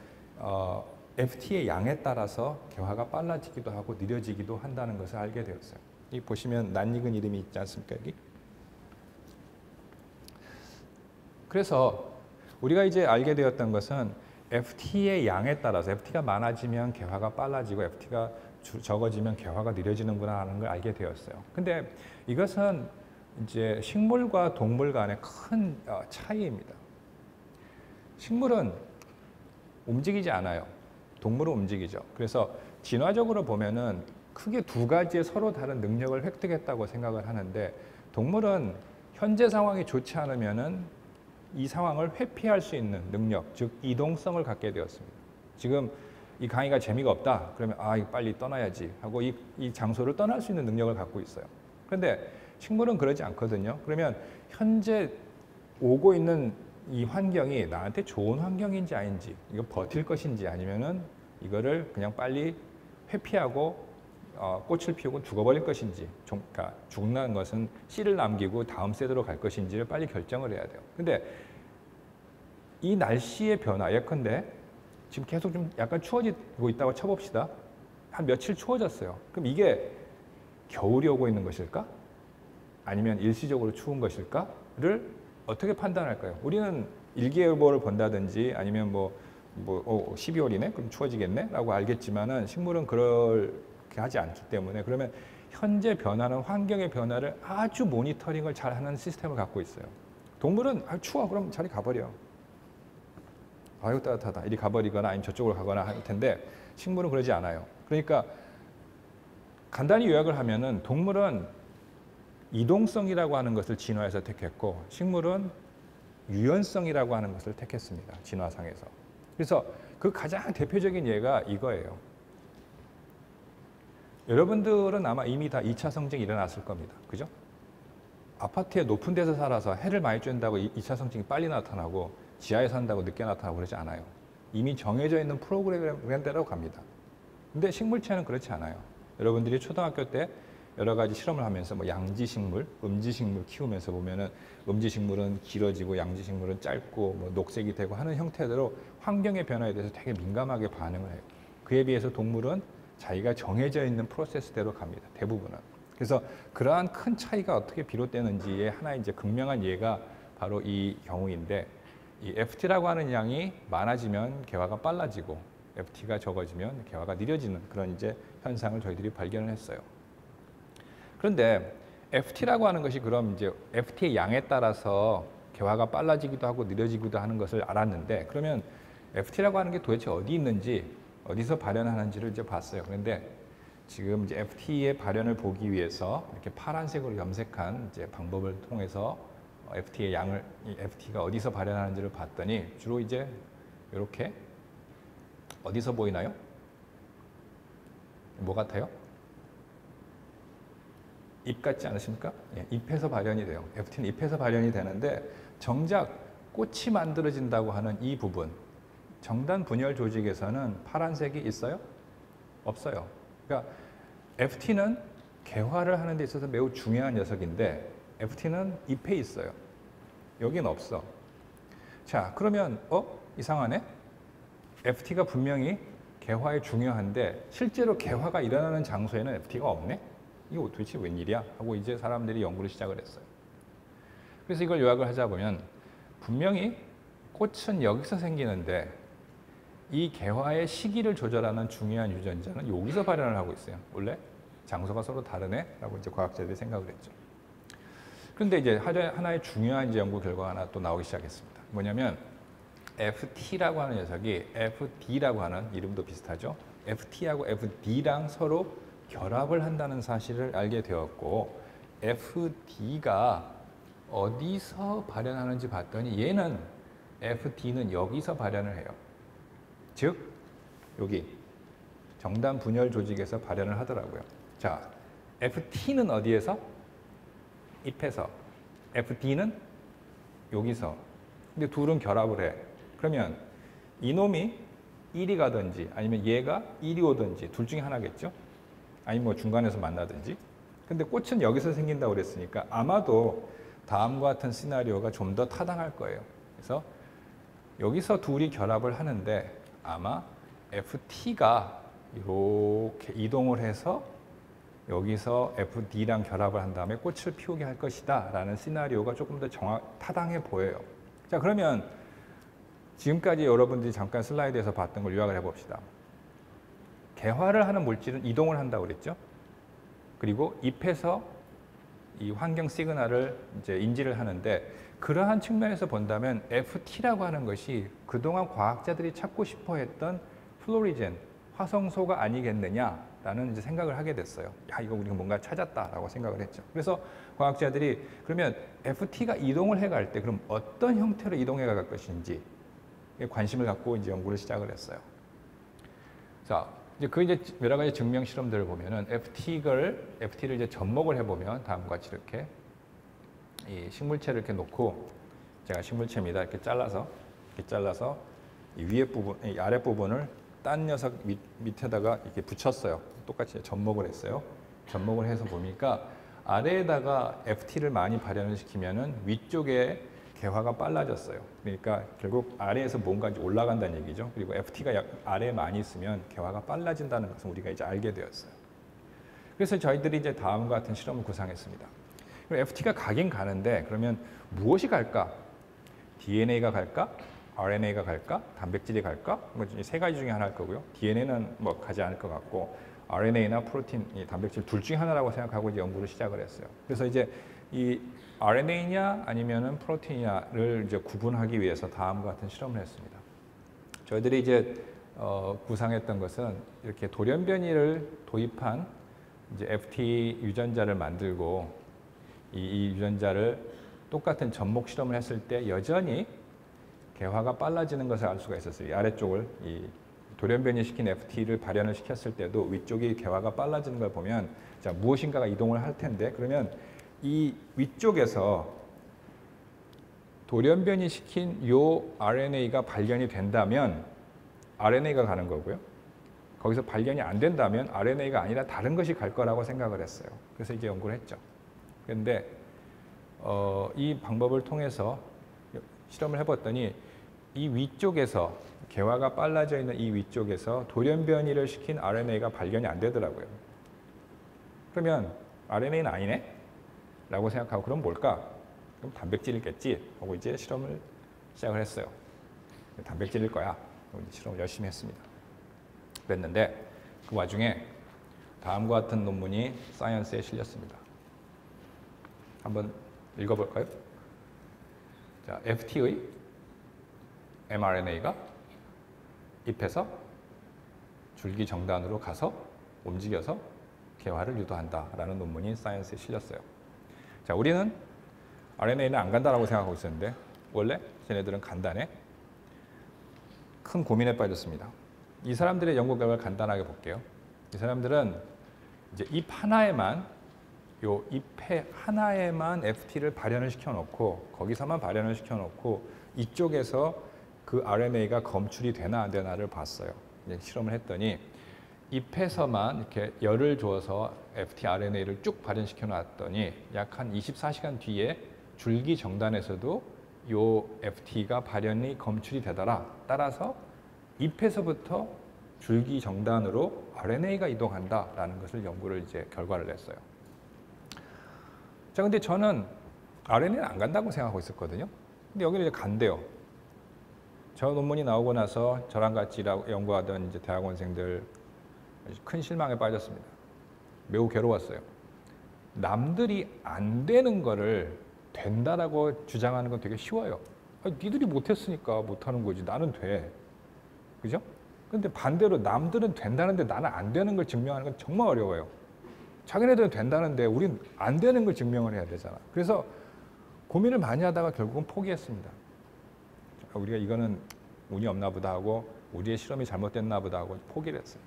FT의 양에 따라서 개화가 빨라지기도 하고 느려지기도 한다는 것을 알게 되었어요. 이 보시면 낯익은 이름이 있지 않습니까? 여기. 그래서 우리가 이제 알게 되었던 것은 FT의 양에 따라서 FT가 많아지면 개화가 빨라지고 FT가 적어지면 개화가 느려지는구나 하는 걸 알게 되었어요. 근데 이것은 이제 식물과 동물 간의 큰 차이입니다. 식물은 움직이지 않아요. 동물은 움직이죠. 그래서 진화적으로 보면은 크게 두 가지의 서로 다른 능력을 획득했다고 생각을 하는데, 동물은 현재 상황이 좋지 않으면은 이 상황을 회피할 수 있는 능력, 즉 이동성을 갖게 되었습니다. 지금 이 강의가 재미가 없다 그러면 이거 빨리 떠나야지 하고 이 장소를 떠날 수 있는 능력을 갖고 있어요. 그런데 식물은 그러지 않거든요. 그러면 현재 오고 있는 이 환경이 나한테 좋은 환경인지 아닌지, 이거 버틸 것인지 아니면은 이거를 그냥 빨리 회피하고 꽃을 피우고 죽어버릴 것인지, 그러니까 죽는 것은 씨를 남기고 다음 세대로 갈 것인지를 빨리 결정을 해야 돼요. 근데 이 날씨의 변화, 예컨대 지금 계속 좀 약간 추워지고 있다고 쳐봅시다. 한 며칠 추워졌어요. 그럼 이게 겨울이 오고 있는 것일까? 아니면 일시적으로 추운 것일까?를 어떻게 판단할까요? 우리는 일기예보를 본다든지 아니면 12월이네? 그럼 추워지겠네? 라고 알겠지만은 식물은 그렇게 하지 않기 때문에, 그러면 현재 변화는 환경의 변화를 아주 모니터링을 잘 하는 시스템을 갖고 있어요. 동물은 추워. 그럼 자리 가버려. 아유 따뜻하다. 이리 가버리거나 아니면 저쪽으로 가거나 할 텐데 식물은 그러지 않아요. 그러니까 간단히 요약을 하면은 동물은 이동성이라고 하는 것을 진화에서 택했고 식물은 유연성이라고 하는 것을 택했습니다. 진화상에서. 그래서 그 가장 대표적인 예가 이거예요. 여러분들은 아마 이미 다 2차 성징이 일어났을 겁니다. 그죠? 아파트에 높은 데서 살아서 해를 많이 쬐는다고 2차 성징이 빨리 나타나고 지하에 산다고 늦게 나타나고 그러지 않아요. 이미 정해져 있는 프로그램대로 갑니다. 근데 식물체는 그렇지 않아요. 여러분들이 초등학교 때 여러 가지 실험을 하면서 양지식물, 음지식물 키우면서 보면은 음지식물은 길어지고 양지식물은 짧고 녹색이 되고 하는 형태대로 환경의 변화에 대해서 되게 민감하게 반응을 해요. 그에 비해서 동물은 자기가 정해져 있는 프로세스대로 갑니다. 대부분은. 그래서 그러한 큰 차이가 어떻게 비롯되는지의 하나의 이제 극명한 예가 바로 이 경우인데, 이 FT라고 하는 양이 많아지면 개화가 빨라지고 FT가 적어지면 개화가 느려지는 그런 이제 현상을 저희들이 발견을 했어요. 그런데 FT라고 하는 것이 그럼 이제 FT의 양에 따라서 개화가 빨라지기도 하고 느려지기도 하는 것을 알았는데, 그러면 FT라고 하는 게 도대체 어디 있는지, 어디서 발현하는지를 이제 봤어요. 그런데 지금 이제 FT의 발현을 보기 위해서 이렇게 파란색으로 염색한 이제 방법을 통해서 FT의 양을, 이 FT가 어디서 발현하는지를 봤더니 주로 이제 이렇게 어디서 보이나요? 뭐 같아요? 잎 같지 않으십니까? 예, 잎에서 발현이 돼요. FT는 잎에서 발현이 되는데 정작 꽃이 만들어진다고 하는 이 부분, 정단 분열 조직에서는 파란색이 있어요? 없어요. 그러니까 FT는 개화를 하는 데 있어서 매우 중요한 녀석인데 FT는 잎에 있어요. 여긴 없어. 자, 그러면 이상하네? FT가 분명히 개화에 중요한데 실제로 개화가 일어나는 장소에는 FT가 없네? 이거 도대체 웬일이야? 하고 이제 사람들이 연구를 시작을 했어요. 그래서 이걸 요약을 하자 보면 분명히 꽃은 여기서 생기는데 이 개화의 시기를 조절하는 중요한 유전자는 여기서 발현을 하고 있어요. 원래 장소가 서로 다르네? 라고 이제 과학자들이 생각을 했죠. 그런데 이제 하나의 중요한 이제 연구 결과가 하나 또 나오기 시작했습니다. 뭐냐면 FT라고 하는 녀석이 FD라고 하는 이름도 비슷하죠. FT하고 FD랑 서로 결합을 한다는 사실을 알게 되었고, FD가 어디서 발현하는지 봤더니 얘는 FD는 여기서 발현을 해요. 즉 여기 정단 분열 조직에서 발현을 하더라고요. 자, FT는 어디에서? 잎에서. FD는 여기서. 근데 둘은 결합을 해. 그러면 이놈이 이리 가든지 아니면 얘가 이리 오든지 둘 중에 하나겠죠? 아니면 중간에서 만나든지. 근데 꽃은 여기서 생긴다고 그랬으니까 아마도 다음과 같은 시나리오가 좀 더 타당할 거예요. 그래서 여기서 둘이 결합을 하는데 아마 FT가 이렇게 이동을 해서 여기서 FD랑 결합을 한 다음에 꽃을 피우게 할 것이다 라는 시나리오가 조금 더 타당해 보여요. 자, 그러면 지금까지 여러분들이 잠깐 슬라이드에서 봤던 걸 요약을 해봅시다. 개화를 하는 물질은 이동을 한다고 그랬죠. 그리고 잎에서 이 환경 시그널을 이제 인지를 하는데, 그러한 측면에서 본다면 FT라고 하는 것이 그동안 과학자들이 찾고 싶어 했던 플로리젠, 화성소가 아니겠느냐라는 이제 생각을 하게 됐어요. 야, 이거 우리가 뭔가 찾았다라고 생각을 했죠. 그래서 과학자들이 그러면 FT가 이동을 해갈 때 그럼 어떤 형태로 이동해 갈 것인지 관심을 갖고 이제 연구를 시작을 했어요. 자, 이제 여러 가지 증명 실험들을 보면은 FT를 이제 접목을 해보면 다음과 같이 이렇게 이 식물체를 이렇게 놓고, 제가 식물체입니다. 이렇게 잘라서 이 위에 부분, 이 아랫 부분을 딴 녀석 밑에다가 이렇게 붙였어요. 똑같이 접목을 했어요. 접목을 해서 보니까 아래에다가 FT를 많이 발현을 시키면은 위쪽에 개화가 빨라졌어요. 그러니까 결국 아래에서 뭔가 올라간다는 얘기죠. 그리고 FT가 아래에 많이 있으면 개화가 빨라진다는 것을 우리가 이제 알게 되었어요. 그래서 저희들이 이제 다음과 같은 실험을 구상했습니다. FT가 가긴 가는데 그러면 무엇이 갈까? DNA가 갈까? RNA가 갈까? 단백질이 갈까? 뭐 세 가지 중에 하나일 거고요. DNA는 뭐 가지 않을 것 같고, RNA나 프로틴, 단백질 둘 중에 하나라고 생각하고 이제 연구를 시작을 했어요. 그래서 이제 이 RNA냐 아니면은 프로틴이냐를 이제 구분하기 위해서 다음과 같은 실험을 했습니다. 저희들이 이제 구상했던 것은 이렇게 돌연변이를 도입한 이제 FT 유전자를 만들고 이 유전자를 똑같은 접목 실험을 했을 때 여전히 개화가 빨라지는 것을 알 수가 있었어요. 이 아래쪽을 이 돌연변이 시킨 FT를 발현을 시켰을 때도 위쪽이 개화가 빨라지는 걸 보면, 자, 무엇인가가 이동을 할 텐데, 그러면 이 위쪽에서 돌연변이 시킨 요 RNA가 발견이 된다면 RNA가 가는 거고요. 거기서 발견이 안 된다면 RNA가 아니라 다른 것이 갈 거라고 생각을 했어요. 그래서 이제 연구를 했죠. 그런데 이 방법을 통해서 실험을 해봤더니 이 위쪽에서 개화가 빨라져 있는 이 위쪽에서 돌연변이를 시킨 RNA가 발견이 안 되더라고요. 그러면 RNA는 아니네? 라고 생각하고, 그럼 뭘까? 그럼 단백질이겠지? 하고 이제 실험을 시작을 했어요. 단백질일 거야. 하고 이제 실험을 열심히 했습니다. 그랬는데 그 와중에 다음과 같은 논문이 사이언스에 실렸습니다. 한번 읽어볼까요? 자, FT의 mRNA가 잎에서 줄기 정단으로 가서 움직여서 개화를 유도한다라는 논문이 사이언스에 실렸어요. 자, 우리는 RNA는 안 간다라고 생각하고 있었는데 원래 쟤네들은 간다네. 큰 고민에 빠졌습니다. 이 사람들의 연구 결과를 간단하게 볼게요. 이 사람들은 이제 잎 하나에만, 요 잎의 하나에만 FT를 발현을 시켜놓고, 거기서만 발현을 시켜놓고 이쪽에서 그 RNA가 검출이 되나 안 되나를 봤어요. 이제 실험을 했더니 잎에서만 이렇게 열을 줘서 FT RNA를 쭉 발현시켜 놨더니 약 한 24시간 뒤에 줄기 정단에서도 요 FT가 발현이 검출이 되더라. 따라서 잎에서부터 줄기 정단으로 RNA가 이동한다라는 것을 연구를 이제 결과를 냈어요. 자, 근데 저는 RNA는 안 간다고 생각하고 있었거든요. 근데 여기는 이제 간대요. 저 논문이 나오고 나서 저랑 같이 연구하던 이제 대학원생들 큰 실망에 빠졌습니다. 매우 괴로웠어요. 남들이 안 되는 거를 된다라고 주장하는 건 되게 쉬워요. 아니, 니들이 못했으니까 못하는 거지. 나는 돼. 그죠? 근데 반대로 남들은 된다는데 나는 안 되는 걸 증명하는 건 정말 어려워요. 자기네들은 된다는데 우린 안 되는 걸 증명을 해야 되잖아. 그래서 고민을 많이 하다가 결국은 포기했습니다. 우리가 이거는 운이 없나 보다 하고 우리의 실험이 잘못됐나 보다 하고 포기를 했어요.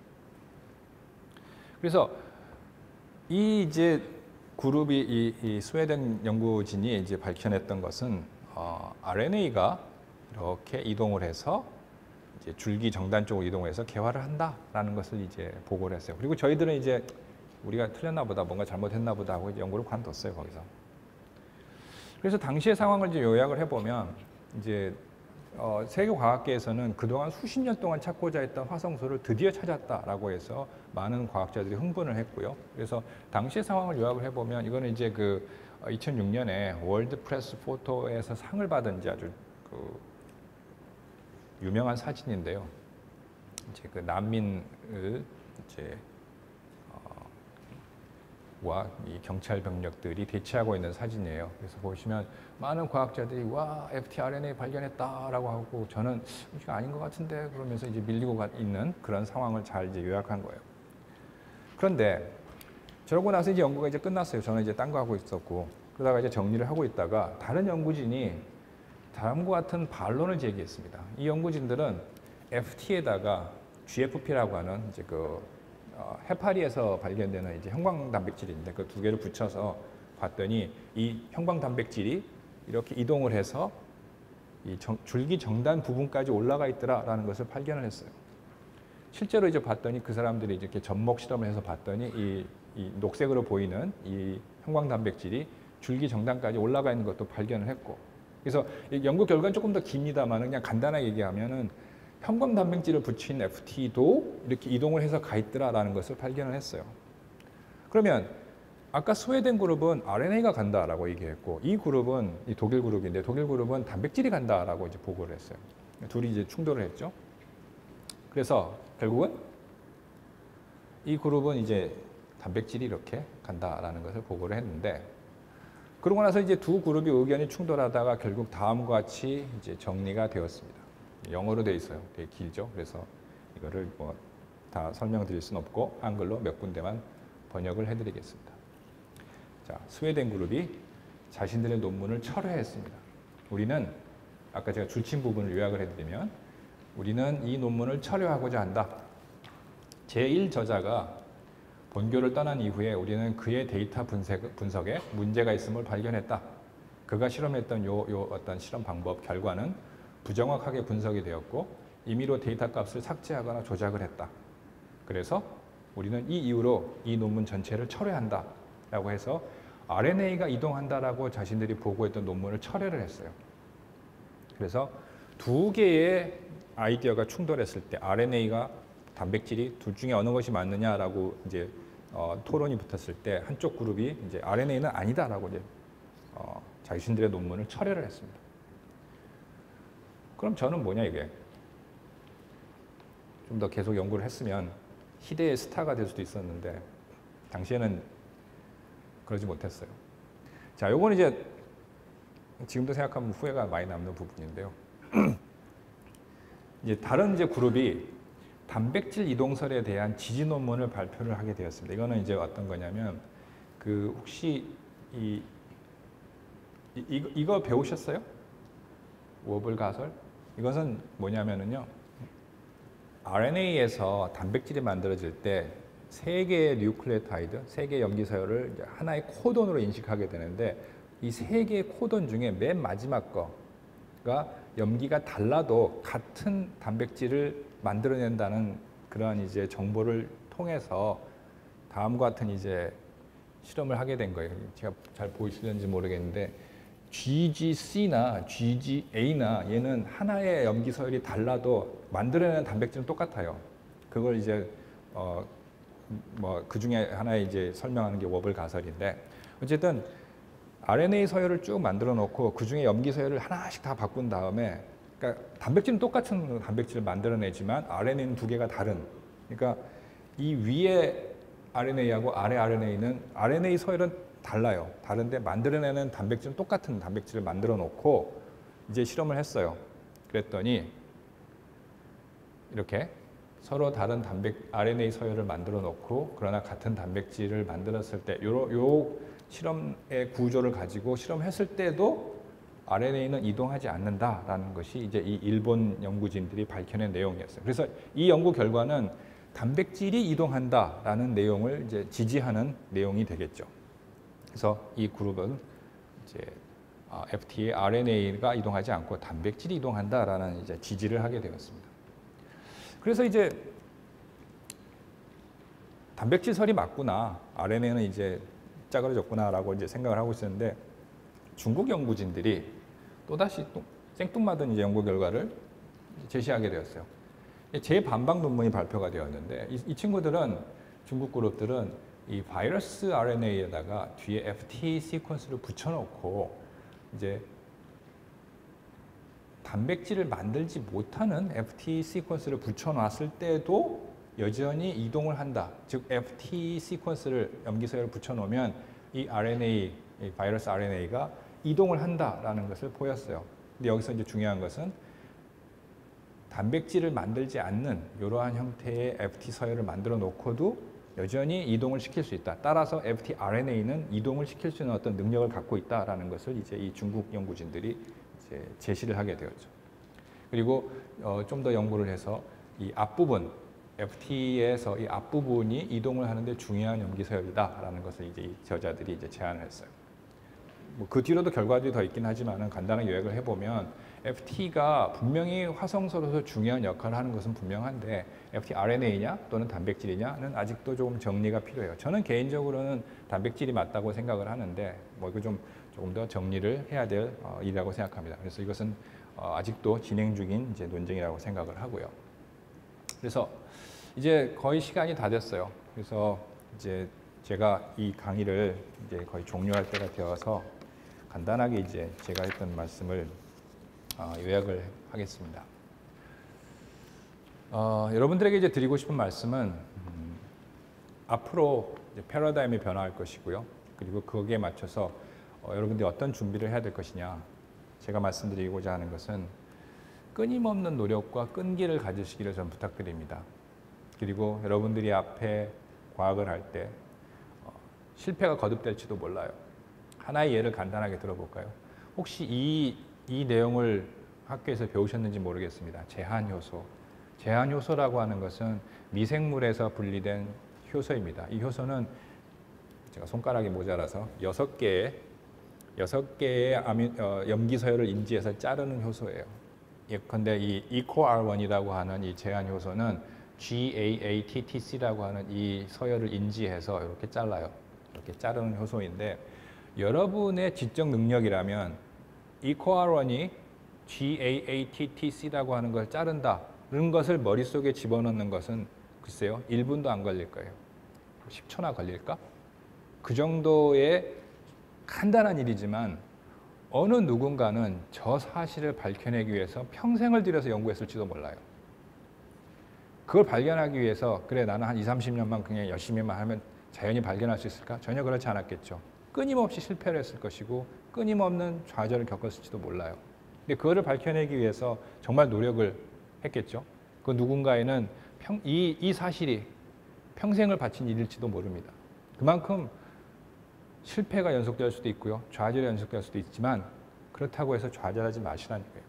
그래서 이 이제 그룹이 이 스웨덴 연구진이 이제 밝혀냈던 것은 RNA가 이렇게 이동을 해서 이제 줄기 정단 쪽으로 이동해서 개화를 한다라는 것을 이제 보고를 했어요. 그리고 저희들은 이제 우리가 틀렸나 보다, 뭔가 잘못했나 보다 하고 이제 연구를 관뒀어요, 거기서. 그래서 당시의 상황을 이제 요약을 해보면 이제 세계 과학계에서는 그동안 수십 년 동안 찾고자 했던 화성소를 드디어 찾았다라고 해서 많은 과학자들이 흥분을 했고요. 그래서 당시의 상황을 요약을 해보면 이거는 이제 그 2006년에 월드 프레스 포토에서 상을 받은 이제 아주 그 유명한 사진인데요. 이제 그 난민을 이제 와 이 경찰 병력들이 대치하고 있는 사진이에요. 그래서 보시면 많은 과학자들이 와 FTRNA 발견했다라고 하고 저는 이게 아닌 것 같은데 그러면서 이제 밀리고 있는 그런 상황을 잘 이제 요약한 거예요. 그런데 저러고 나서 이제 연구가 이제 끝났어요. 저는 이제 딴 거 하고 있었고 그러다가 이제 정리를 하고 있다가 다른 연구진이 다음과 같은 반론을 제기했습니다. 이 연구진들은 FT에다가 GFP라고 하는 이제 그 해파리에서 발견되는 이제 형광 단백질인데 그 두 개를 붙여서 봤더니 이 형광 단백질이 이렇게 이동을 해서 이 줄기 정단 부분까지 올라가 있더라라는 것을 발견을 했어요. 실제로 이제 봤더니 그 사람들이 이렇게 접목 실험을 해서 봤더니 이 녹색으로 보이는 이 형광 단백질이 줄기 정단까지 올라가 있는 것도 발견을 했고, 그래서 연구 결과는 조금 더 깁니다만 그냥 간단하게 얘기하면은 형광 단백질을 붙인 FT도 이렇게 이동을 해서 가 있더라라는 것을 발견을 했어요. 그러면 아까 스웨덴 그룹은 RNA가 간다라고 얘기했고 이 그룹은 이 독일 그룹인데 독일 그룹은 단백질이 간다라고 이제 보고를 했어요. 둘이 이제 충돌을 했죠. 그래서 결국은 이 그룹은 이제 단백질이 이렇게 간다라는 것을 보고를 했는데 그러고 나서 이제 두 그룹이 의견이 충돌하다가 결국 다음과 같이 이제 정리가 되었습니다. 영어로 돼 있어요. 되게 길죠. 그래서 이거를 뭐 다 설명드릴 수는 없고 한글로 몇 군데만 번역을 해드리겠습니다. 자, 스웨덴 그룹이 자신들의 논문을 철회했습니다. 우리는 아까 제가 줄친 부분을 요약을 해드리면 우리는 이 논문을 철회하고자 한다. 제1저자가 본교를 떠난 이후에 우리는 그의 데이터 분석에 문제가 있음을 발견했다. 그가 실험했던 요 어떤 실험 방법 결과는 부정확하게 분석이 되었고 임의로 데이터 값을 삭제하거나 조작을 했다. 그래서 우리는 이 이후로 이 논문 전체를 철회한다 라고 해서 RNA가 이동한다라고 자신들이 보고했던 논문을 철회를 했어요. 그래서 두 개의 아이디어가 충돌했을 때 RNA가 단백질이 둘 중에 어느 것이 맞느냐라고 이제 토론이 붙었을 때 한쪽 그룹이 이제 RNA는 아니다라고 이제 자신들의 논문을 철회를 했습니다. 그럼 저는 뭐냐 이게 좀 더 계속 연구를 했으면 희대의 스타가 될 수도 있었는데 당시에는 그러지 못했어요. 자, 요거는 이제 지금도 생각하면 후회가 많이 남는 부분인데요. 이제 다른 이제 그룹이 단백질 이동설에 대한 지지 논문을 발표를 하게 되었습니다. 이거는 이제 어떤 거냐면 그 혹시 이거 배우셨어요? 워블 가설? 이것은 뭐냐면은요. RNA에서 단백질이 만들어질 때 세 개의 뉴클레오타이드, 세 개의 염기 서열을 하나의 코돈으로 인식하게 되는데 이 세 개의 코돈 중에 맨 마지막 거가 염기가 달라도 같은 단백질을 만들어낸다는 그러한 이제 정보를 통해서 다음과 같은 이제 실험을 하게 된 거예요. 제가 잘 보이시는지 모르겠는데 GGC나 GGA나 얘는 하나의 염기 서열이 달라도 만들어내는 단백질은 똑같아요. 그걸 이제 뭐 그 중에 하나의 이제 설명하는 게 워블 가설인데 어쨌든 RNA 서열을 쭉 만들어 놓고 그 중에 염기 서열을 하나씩 다 바꾼 다음에 그러니까 단백질은 똑같은 단백질을 만들어내지만 RNA는 두 개가 다른 그러니까 이 위에 RNA하고 아래 RNA는 RNA 서열은 달라요. 다른데 만들어내는 단백질은 똑같은 단백질을 만들어 놓고 이제 실험을 했어요. 그랬더니 이렇게 서로 다른 RNA 서열을 만들어 놓고 그러나 같은 단백질을 만들었을 때 요 실험의 구조를 가지고 실험했을 때도 RNA는 이동하지 않는다라는 것이 이제 이 일본 연구진들이 밝혀낸 내용이었어요. 그래서 이 연구 결과는 단백질이 이동한다라는 내용을 이제 지지하는 내용이 되겠죠. 그래서 이 그룹은 이제 FT의 RNA가 이동하지 않고 단백질이 이동한다라는 이제 지지를 하게 되었습니다. 그래서 이제 단백질설이 맞구나, RNA는 이제 짜그러졌구나라고 이제 생각을 하고 있었는데 중국 연구진들이 또다시 생뚱맞은 이제 연구 결과를 제시하게 되었어요. 제반박 논문이 발표가 되었는데 이 친구들은 중국 그룹들은 이 바이러스 RNA에다가 뒤에 FT 시퀀스를 붙여놓고 이제 단백질을 만들지 못하는 FT 시퀀스를 붙여놨을 때도 여전히 이동을 한다. 즉 FT 시퀀스를 염기서열을 붙여놓으면 이 RNA, 이 바이러스 RNA가 이동을 한다라는 것을 보였어요. 근데 여기서 이제 중요한 것은 단백질을 만들지 않는 이러한 형태의 FT 서열을 만들어 놓고도 여전히 이동을 시킬 수 있다. 따라서 FT RNA는 이동을 시킬 수 있는 어떤 능력을 갖고 있다라는 것을 이제 이 중국 연구진들이 이제 제시를 하게 되었죠. 그리고 좀 더 연구를 해서 이 앞부분 FT에서 이 앞부분이 이동을 하는데 중요한 염기 서열이다라는 것을 이제 이 저자들이 이제 제안을 했어요. 뭐 그 뒤로도 결과들이 더 있긴 하지만은 간단하게 요약을 해보면 FT가 분명히 화성서로서 중요한 역할을 하는 것은 분명한데 FT RNA냐 또는 단백질이냐는 아직도 조금 정리가 필요해요. 저는 개인적으로는 단백질이 맞다고 생각을 하는데 뭐 이거 조금 더 정리를 해야 될 일이라고 생각합니다. 그래서 이것은 아직도 진행 중인 이제 논쟁이라고 생각을 하고요. 그래서 이제 거의 시간이 다 됐어요. 그래서 이제 제가 이 강의를 이제 거의 종료할 때가 되어서 간단하게 이제 제가 했던 말씀을 요약을 하겠습니다. 여러분들에게 이제 드리고 싶은 말씀은 앞으로 이제 패러다임이 변화할 것이고요. 그리고 거기에 맞춰서 여러분들이 어떤 준비를 해야 될 것이냐. 제가 말씀드리고자 하는 것은 끊임없는 노력과 끈기를 가지시기를 전 부탁드립니다. 그리고 여러분들이 앞에 과학을 할 때 실패가 거듭될지도 몰라요. 하나의 예를 간단하게 들어볼까요? 혹시 이 내용을 학교에서 배우셨는지 모르겠습니다. 제한효소. 제한효소라고 하는 것은 미생물에서 분리된 효소입니다. 이 효소는 제가 손가락이 모자라서 6개의 염기서열을 인지해서 자르는 효소예요. 예컨대 이 EcoR1이라고 하는 이 제한효소는 GAATTC라고 하는 이 서열을 인지해서 이렇게 잘라요. 이렇게 자르는 효소인데 여러분의 지적 능력이라면 EcoR1이 GAATTC라고 하는 걸 자른다는 것을 머릿속에 집어넣는 것은 글쎄요 1분도 안 걸릴 거예요. 10초나 걸릴까? 그 정도의 간단한 일이지만 어느 누군가는 저 사실을 밝혀내기 위해서 평생을 들여서 연구했을지도 몰라요. 그걸 발견하기 위해서 그래 나는 한 20-30년만 그냥 열심히만 하면 자연히 발견할 수 있을까? 전혀 그렇지 않았겠죠. 끊임없이 실패를 했을 것이고 끊임없는 좌절을 겪었을지도 몰라요. 근데 그거를 밝혀내기 위해서 정말 노력을 했겠죠. 그 누군가에는 이 사실이 평생을 바친 일일지도 모릅니다. 그만큼 실패가 연속될 수도 있고요. 좌절이 연속될 수도 있지만 그렇다고 해서 좌절하지 마시라는 거예요.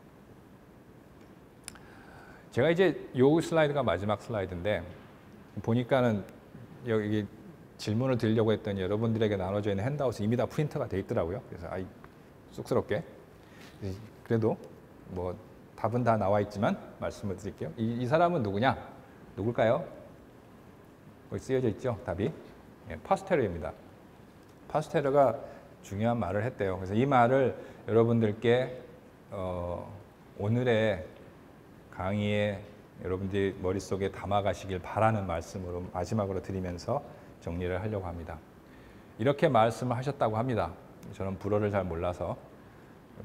제가 이제 요 슬라이드가 마지막 슬라이드인데 보니까는 여기 질문을 드리려고 했더니 여러분들에게 나눠져 있는 핸드아웃이 이미 다 프린터가 돼 있더라고요. 그래서 쑥스럽게 그래도 뭐 답은 다 나와 있지만 말씀을 드릴게요. 이 사람은 누구냐? 누굴까요? 거기 쓰여져 있죠, 답이. 예, 파스테르입니다. 파스테르가 중요한 말을 했대요. 그래서 이 말을 여러분들께 오늘의 강의에 여러분들이 머릿속에 담아가시길 바라는 말씀으로 마지막으로 드리면서 정리를 하려고 합니다. 이렇게 말씀을 하셨다고 합니다. 저는 불어를 잘 몰라서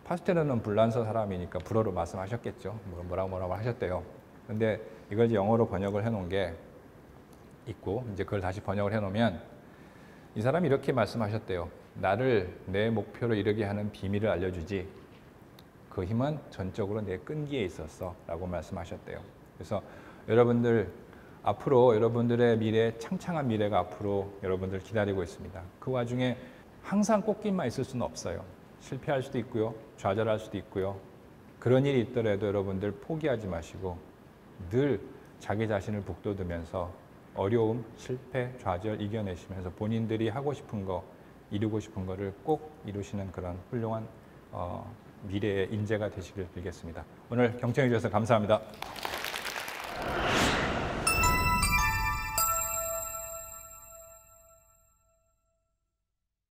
파스테르는 불란서 사람이니까 불어로 말씀하셨겠죠. 뭐라고 하셨대요. 근데 이걸 이제 영어로 번역을 해놓은 게 있고 이제 그걸 다시 번역을 해놓으면 이 사람이 이렇게 말씀하셨대요. 나를 내 목표로 이르게 하는 비밀을 알려주지 그 힘은 전적으로 내 끈기에 있었어 라고 말씀하셨대요. 그래서 여러분들 앞으로 여러분들의 미래, 창창한 미래가 앞으로 여러분들 기다리고 있습니다. 그 와중에 항상 꽃길만 있을 수는 없어요. 실패할 수도 있고요. 좌절할 수도 있고요. 그런 일이 있더라도 여러분들 포기하지 마시고 늘 자기 자신을 북돋으면서 어려움, 실패, 좌절 이겨내시면서 본인들이 하고 싶은 거, 이루고 싶은 거를 꼭 이루시는 그런 훌륭한 미래의 인재가 되시길 빌겠습니다. 오늘 경청해 주셔서 감사합니다.